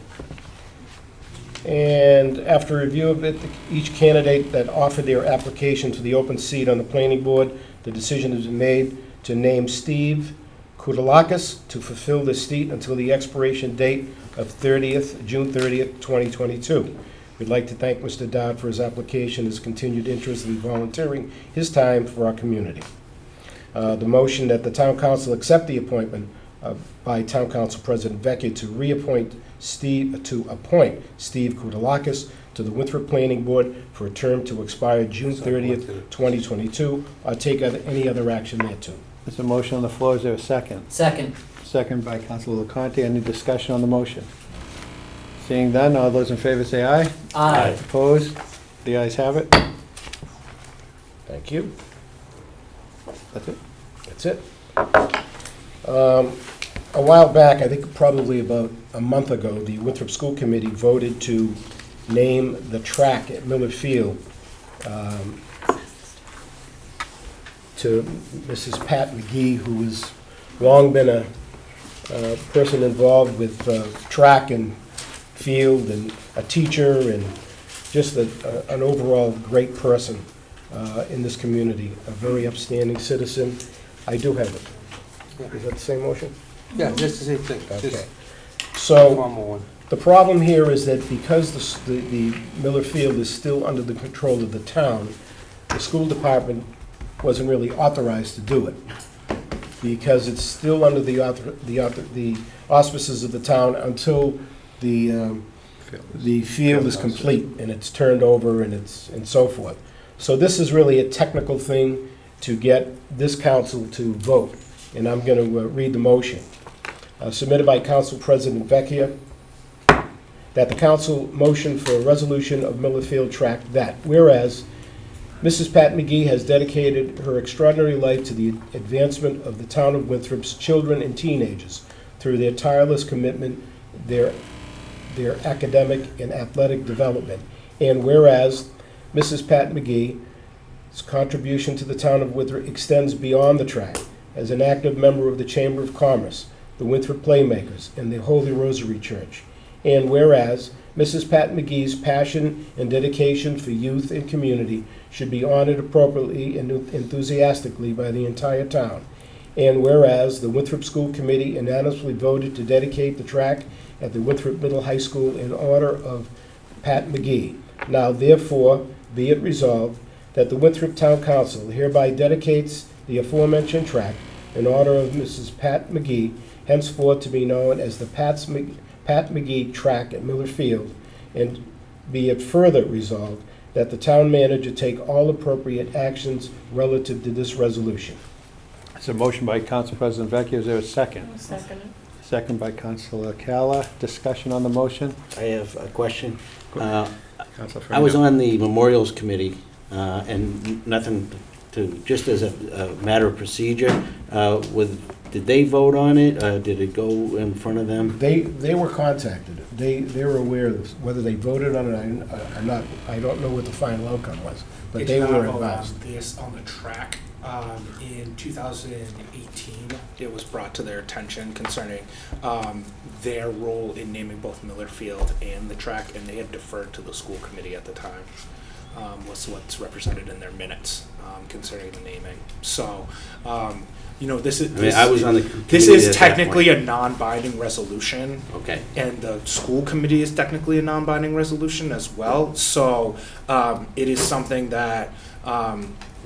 S1: And after review of it, each candidate that offered their application to the open seat on the planning board, the decision has been made to name Steve Kudalakis to fulfill this seat until the expiration date of June 30th, 2022. We'd like to thank Mr. Dodd for his application, his continued interest in volunteering his time for our community. The motion that the town council accept the appointment by Town Council President Vecchia to appoint Steve Kudalakis to the Winthrop Planning Board for a term to expire June 30th, 2022, or take any other action thereto.
S11: There's a motion on the floor. Is there a second?
S7: Second.
S11: Second by Councilor Leconte. Any discussion on the motion? Seeing none, all those in favor say aye.
S7: Aye.
S11: Opposed? The ayes have it.
S1: Thank you.
S11: That's it.
S1: That's it. A while back, I think probably about a month ago, the Winthrop School Committee voted to name the track at Miller Field to Mrs. Pat McGee, who has long been a person involved with track and field and a teacher and just an overall great person in this community, a very upstanding citizen. I do have it. Is that the same motion?
S6: Yeah, just the same thing.
S1: Okay.
S6: Just
S1: So
S6: formal one.
S1: the problem here is that because the Miller Field is still under the control of the town, the school department wasn't really authorized to do it because it's still under the auspices of the town until the field is complete and it's turned over and so forth. So this is really a technical thing to get this council to vote, and I'm going to read the motion. Submitted by Council President Vecchia, that the council motion for a resolution of Miller Field track that, whereas Mrs. Pat McGee has dedicated her extraordinary life to the advancement of the town of Winthrop's children and teenagers through their tireless commitment, their academic and athletic development. And whereas Mrs. Pat McGee's contribution to the town of Winthrop extends beyond the track as an active member of the Chamber of Commerce, the Winthrop Playmakers, and the Holy Rosary Church. And whereas Mrs. Pat McGee's passion and dedication for youth and community should be honored appropriately and enthusiastically by the entire town. And whereas the Winthrop School Committee unanimously voted to dedicate the track at the Winthrop Middle High School in honor of Pat McGee. Now therefore be it resolved that the Winthrop Town Council hereby dedicates the aforementioned track in honor of Mrs. Pat McGee, henceforth to be known as the Pat McGee Track at Miller Field, and be it further resolved that the town manager take all appropriate actions relative to this resolution.
S11: It's a motion by Council President Vecchia. Is there a second?
S3: I'll second it.
S11: Second by Councilor Cala. Discussion on the motion?
S12: I have a question.
S11: Councilor
S12: I was
S11: Frangio.
S12: on the Memorials Committee, and nothing to, just as a matter of procedure, did they vote on it? Did it go in front of them?
S1: They were contacted. They were aware of whether they voted on it or not. I don't know what the final outcome was, but they were advised.
S9: On the track. In 2018, it was brought to their attention concerning their role in naming both Miller Field and the track, and they had deferred to the school committee at the time. was what's represented in their minutes concerning the naming. So, this is.
S12: I mean, I was on the
S9: This
S12: committee
S9: is
S12: at that
S9: technically
S12: point.
S9: a non-binding resolution.
S12: Okay.
S9: And the school committee is technically a non-binding resolution as well. So it is something that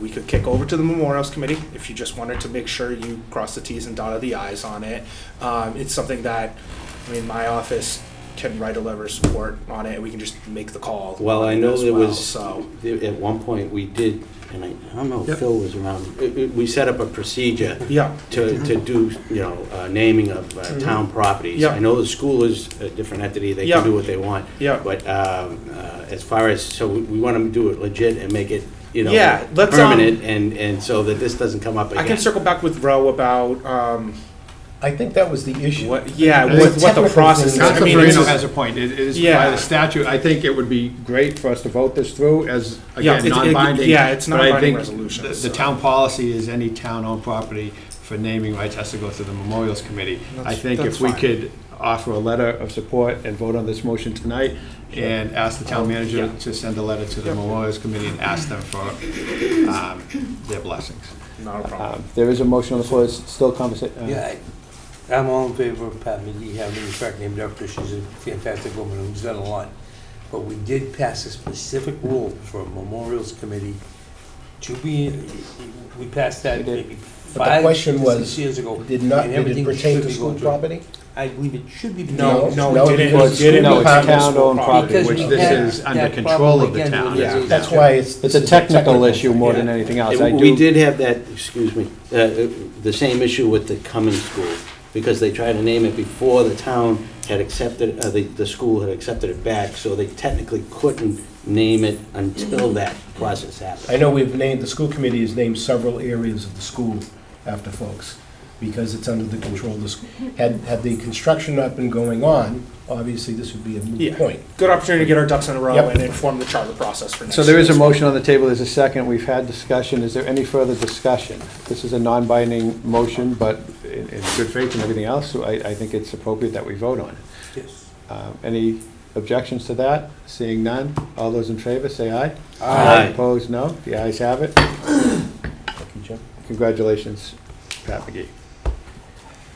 S9: we could kick over to the Memorials Committee if you just wanted to make sure you cross the Ts and dotted the Is on it. It's something that, my office can write a letter of support on it, and we can just make the call.
S12: Well, I
S9: on it
S12: know
S9: as
S12: there
S9: well,
S12: was,
S9: so.
S12: at one point, we did, and I don't know
S1: Yep.
S12: if Phil was around, we set up a procedure
S9: Yeah.
S12: to do, naming of town properties.
S9: Yeah.
S12: I know the school is a different entity, they
S9: Yeah.
S12: can do what they want.
S9: Yeah.
S12: But as far as, so we want to do it legit and make it,
S9: Yeah, let's,
S12: permanent, and so that this doesn't come up again.
S9: I can circle back with Roe about
S1: I think that was the issue.
S9: what
S1: It's
S9: what the
S1: technical
S9: process is.
S1: thing.
S11: Councilor
S9: it's
S11: Farino
S9: just-
S11: has a point. It is by
S9: Yeah.
S11: the statute. I think it would be great for us to vote this through as,
S9: Yeah,
S11: again,
S9: it's-
S11: non-binding.
S9: it's
S11: But I
S9: non-binding
S11: think
S9: resolution.
S11: The
S9: so.
S11: town policy is any town-owned property for naming rights has to go through the Memorials Committee. I
S9: That's-
S11: think
S9: that's
S11: if we
S9: fine.
S11: could offer a letter of support and vote on this motion tonight and ask the town manager
S9: Yeah.
S11: to send a letter to the
S9: Yep.
S11: Memorials Committee and ask them for their blessings.
S9: Not a problem.
S11: There is a motion on the floor. It's still conversation.
S6: Yeah, I'm all in favor of Pat McGee having the track named after her. She's a fantastic woman who's done a lot. But we did pass a specific rule for a Memorials Committee to be, we passed that
S11: We did.
S6: maybe
S1: But the question
S6: 5 to 6
S1: was,
S6: years ago.
S1: Did
S6: and
S1: it
S6: everything
S1: pertain
S6: should
S1: to
S6: be
S1: school
S6: going through.
S1: property?
S6: I believe it should be.
S9: No,
S6: between-
S9: no,
S1: No,
S9: it didn't.
S1: because
S9: It didn't
S11: no, it's
S9: become a school
S11: town-owned property,
S6: Because
S11: which
S6: we
S11: this
S6: had
S11: is under
S6: that
S11: control
S6: problem
S11: of the
S6: again
S11: town.
S6: with
S9: Yeah.
S6: the-
S1: That's why it's.
S11: It's a technical issue more than
S1: thing.
S11: anything else. I
S12: We
S11: do.
S12: did have that, excuse me, the same issue with the Cummings School, because they tried to name it before the town had accepted, the school had accepted it back, so they technically couldn't name it until that process happened.
S1: I know the school committee has named several areas of the school after folks, because it's under the control of the school. Had the construction not been going on, obviously this would be a
S9: Yeah.
S1: moot point.
S9: Good opportunity to get our ducks in a row
S1: Yep.
S9: and inform the charter process for next
S11: So there is a
S9: year.
S11: motion on the table, there's a second, we've had discussion, is there any further discussion? This is a non-binding motion, but in good faith and everything else, so I think it's appropriate that we vote on it.
S6: Yes.
S11: Any objections to that? Seeing none, all those in favor, say aye.
S12: Aye.
S11: Opposed, no, the ayes have it.
S1: Thank you, Jim.
S11: Congratulations, Pat McGee.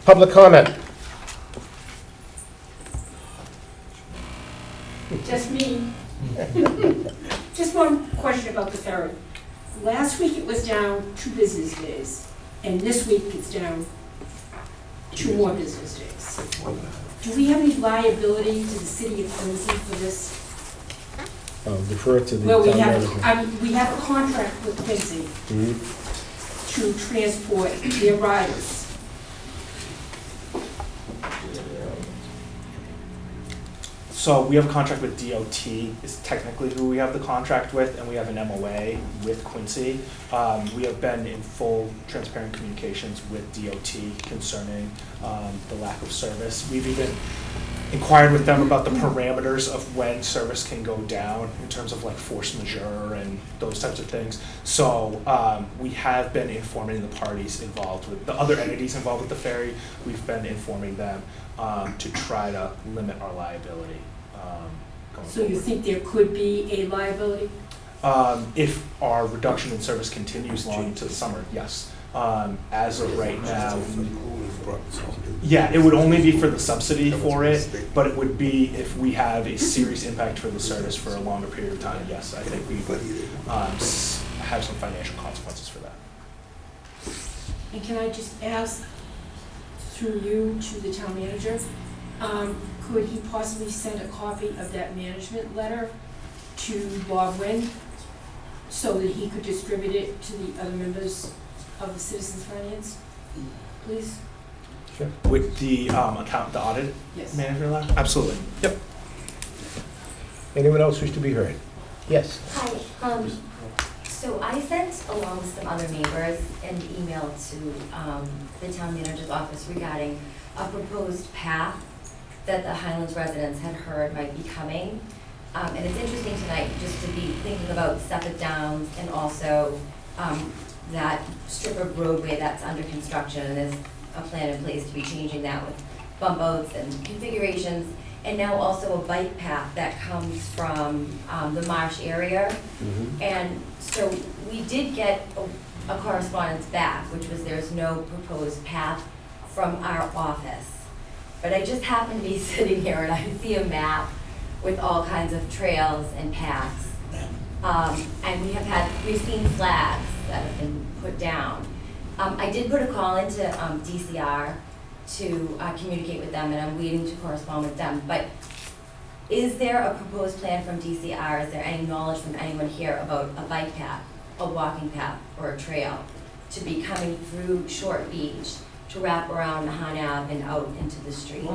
S1: Public comment.
S5: Just me. Just one question about the ferry. Last week it was down 2 business days, and this week it's down 2 more business days. Do we have any liability to the city of Quincy for this?
S1: Defer to the
S5: Well,
S1: town manager.
S5: we have a contract with Quincy
S1: Mhm.
S5: to transport their riders.
S9: So we have a contract with DOT, is technically who we have the contract with, and we have an MOA with Quincy. We have been in full transparent communications with DOT concerning the lack of service. We've even inquired with them about the parameters of when service can go down in terms of like force majeure and those types of things. So we have been informing the parties involved with, the other entities involved with the ferry, we've been informing them to try to limit our liability going
S5: So you
S9: forward.
S5: think there could be a liability?
S9: If our reduction in service continues long into the summer, yes. As of right now, yeah, it would only be for the subsidy for it, but it would be if we have a serious impact for the service for a longer period of time, yes, I think we would have some financial consequences for that.
S5: And can I just ask, through you to the town manager, could he possibly send a copy of that management letter to Bob Wynn so that he could distribute it to the other members of the Citizens Finance, please?
S1: Sure.
S9: With the the audit
S5: Yes.
S9: manager letter? Absolutely. Yep.
S1: Anyone else wish to be heard? Yes.
S14: Hi, so I sent along some other neighbors an email to the town manager's office regarding a proposed path that the Highlands residents had heard might be coming. And it's interesting tonight just to be thinking about Suffolk Downs and also that strip of roadway that's under construction, and there's a plan in place to be changing that with bump outs and configurations. and now also a bike path that comes from the marsh area. And so we did get a correspondence back, which was there's no proposed path from our office. But I just happened to be sitting here and I see a map with all kinds of trails and paths. And we've seen flags that have been put down. I did put a call into DCR to communicate with them, and I'm waiting to correspond with them. But is there a proposed plan from DCR? Is there any knowledge from anyone here about a bike path, a walking path, or a trail to be coming through Short Beach to wrap around Mahan Ave and out into the street?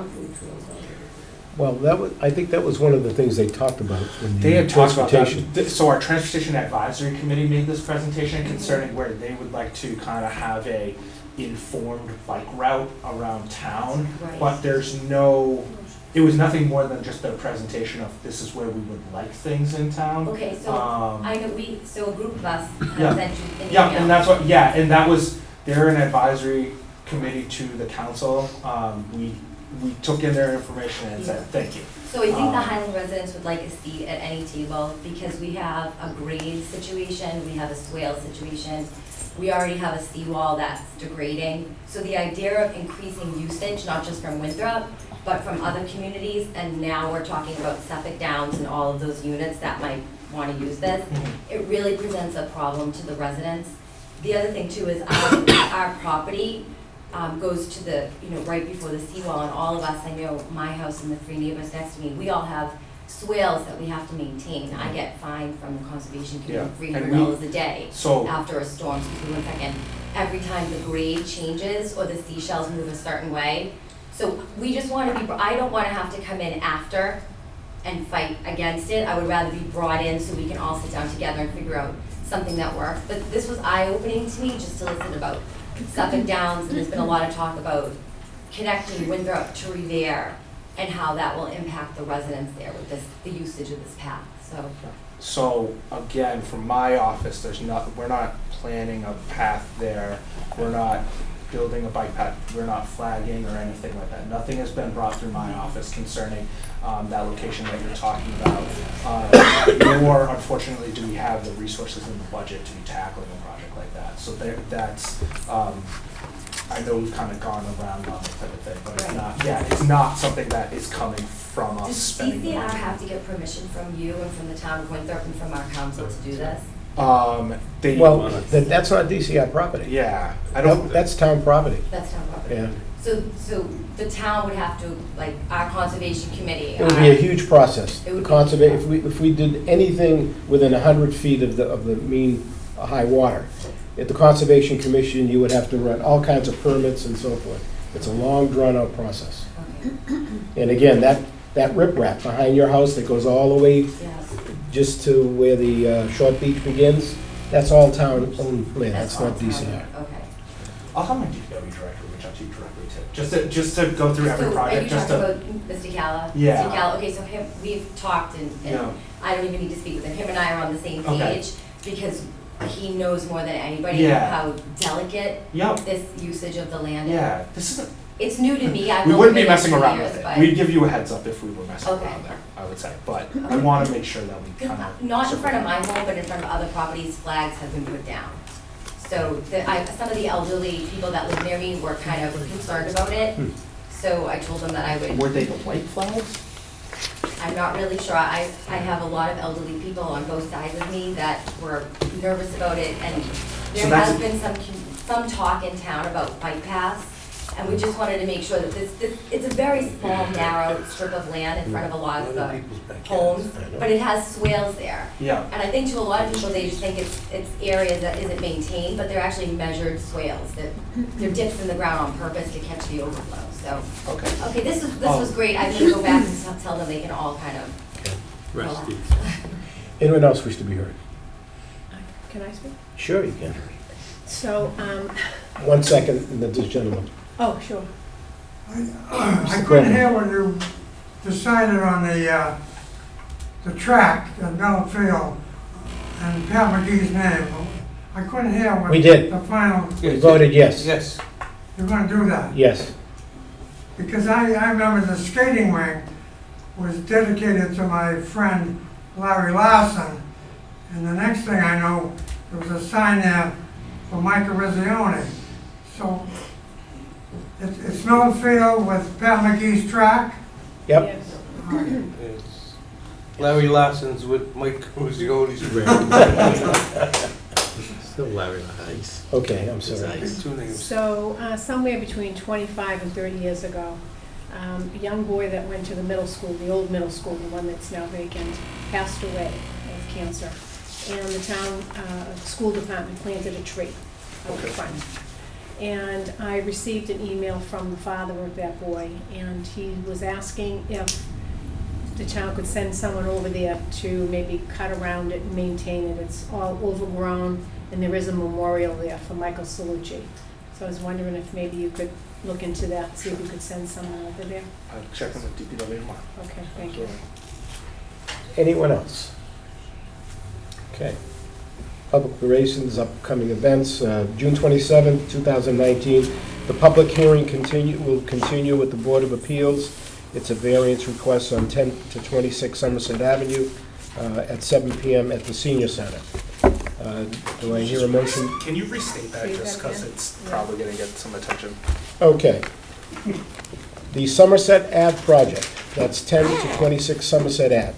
S1: Well, I think that was one of the things they talked about in
S9: They
S1: the
S9: had talked about
S1: transportation.
S9: that. So our Transportation Advisory Committee made this presentation concerning where they would like to kind of have a informed bike route around town.
S14: Right.
S9: But it was nothing more than just a presentation of this is where we would like things in town.
S14: Okay, so I know so a group of us
S9: Yeah.
S14: have sent you an email.
S9: Yeah, and that's what, yeah, and that was, they're an advisory committee to the council. We took in their information and said, thank you.
S14: So I think the Highland residents would like a seat at any table because we have a grade situation, we have a swale situation, we already have a seawall that's degrading. So the idea of increasing usage, not just from Winthrop, but from other communities, and now we're talking about Suffolk Downs and all of those units that might want to use this, it really presents a problem to the residents. The other thing too is our property goes to the, right before the seawall, and all of us, I know my house and the 3 neighbors next to me, we all have swales that we have to maintain. I get fined from the Conservation Committee $300 a day after a storm. So give me 1 second. Every time the grade changes or the seashells move a certain way. So we just want to be, I don't want to have to come in after and fight against it. I would rather be brought in so we can all sit down together and figure out something that works. But this was eye-opening to me just to listen about Suffolk Downs, and there's been a lot of talk about connecting Winthrop to Revere and how that will impact the residents there with the usage of this path.
S9: So again, from my office, we're not planning a path there. We're not building a bike path. We're not flagging or anything like that. Nothing has been brought through my office concerning that location that you're talking about. Nor, unfortunately, do we have the resources in the budget to be tackling a project like that. So that's, I know we've kind of gone around on that type of thing, but it's not, it's not something that is coming from us
S14: Does
S9: spending the
S14: DCR
S9: money.
S14: have to get permission from you and from the town of Winthrop and from our council to do this?
S1: That's not DCI property.
S9: Yeah, I don't.
S1: That's town property.
S14: That's town property.
S1: Yeah.
S14: So the town would have to, like, our conservation committee.
S1: It would be a huge process.
S14: It would
S1: If we did anything within 100 feet of the mean high water, at the Conservation Commission, you would have to run all kinds of permits and so forth. It's a long, drawn-out process.
S14: Okay.
S1: And again, that riprap behind your house that goes all the way
S14: Yes.
S1: just to where the Short Beach begins, that's all town-owned land. That's not
S14: all
S1: DCI.
S14: town. Okay.
S9: I'll have my DPW director reach out to you directly too, just to go through every
S14: So
S9: project, just
S14: are
S9: to.
S14: you talking about Mr. Calla?
S9: Yeah.
S14: Mr. Calla, okay, so we've talked and
S9: Yeah.
S14: I don't even need to speak with him. Him and I are on the same
S9: Okay.
S14: page because he knows more than anybody
S9: Yeah.
S14: how delicate
S9: Yep.
S14: this usage of the land is.
S9: Yeah, this isn't.
S14: It's new to me. I've
S9: We
S14: only
S9: wouldn't be
S14: been there
S9: messing
S14: 2
S9: around
S14: years,
S9: with it.
S14: but-
S9: We'd give you a heads up if we were messing
S14: Okay.
S9: around there, I would say. But I want to make sure that we kind of.
S14: Not in front of my home, but in front of other properties, flags have been put down. So some of the elderly people that live near me were kind of concerned about it. So I told them that I would.
S9: Were they the white flags?
S14: I'm not really sure. I have a lot of elderly people on both sides of me that were nervous about it, and there has been some talk in town about bike paths, and we just wanted to make sure that it's a very small, narrow strip of land in front of a lot of the homes, but it has swales there.
S9: Yeah.
S14: And I think to a lot of people, they just think it's areas that isn't maintained, but they're actually measured swales, that they're dips in the ground on purpose to catch the overflow, so. Okay, this was great. I'm gonna go back and tell them they can all kind of.
S11: Rest
S14: relax.
S1: Anyone else wish to be heard?
S3: Can I speak?
S1: Sure you can.
S3: So,
S1: 1 second, and then this gentleman.
S3: oh, sure.
S15: I couldn't hear when you decided on the track, the Bell Field, and Pat McGee's name. I couldn't hear when
S1: We did.
S15: the final,
S1: We voted yes.
S6: Yes.
S15: you're gonna do that.
S1: Yes.
S15: Because I remember the skating ring was dedicated to my friend Larry Larson. And the next thing I know, there was a sign there for Micah Rizzione. So it's no field with Pat McGee's track.
S1: Yep.
S3: Yes.
S6: It's Larry Larson's with Mike Ruzione's.
S12: Still Larry Ice.
S1: Okay, I'm sorry.
S6: Two names.
S3: So, somewhere between 25 and 30 years ago, a young boy that went to the middle school, the old middle school, the one that's now vacant, passed away of cancer. And the town school department planted a tree out front. And I received an email from the father of that boy, and he was asking if the town could send someone over there to maybe cut around it and maintain it. It's all overgrown, and there is a memorial there for Michael Salucci. So I was wondering if maybe you could look into that, see if you could send someone over there.
S9: I'll check in with DPW tomorrow.
S3: Okay, thank you.
S1: Anyone else? Okay. Public relations, upcoming events, June 27th, 2019. The public hearing will continue with the Board of Appeals. It's a variance request on 10 to 26 Somerset Avenue at 7 p.m. at the Senior Center. Do I hear a motion?
S9: Can you restate that
S3: Say
S9: just
S3: that
S9: because
S3: again?
S9: it's probably going to get some attention?
S1: Okay. The Somerset Ave project, that's 10 to 26 Somerset Ave,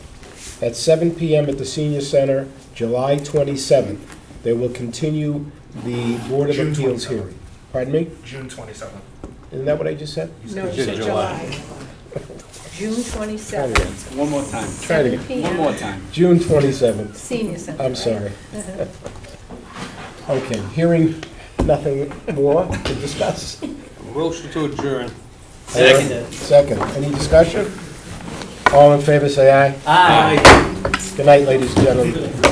S1: at 7 p.m. at the Senior Center, July 27th. They will continue the Board of
S9: June
S1: Appeals
S9: 27th.
S1: hearing. Pardon me?
S9: June 27th.
S1: Isn't that what I just said?
S3: No, you said July. June 27th.
S13: One more time.
S1: Try it
S3: 7
S1: again.
S3: p.m.
S13: One more time.
S1: June 27th.
S3: Senior Center.
S1: I'm
S3: right?
S1: sorry. Okay, hearing nothing more to discuss.
S6: Motion to adjourn.
S1: Second. Any discussion? All in favor, say aye.
S6: Aye.
S1: Good night, ladies and gentlemen.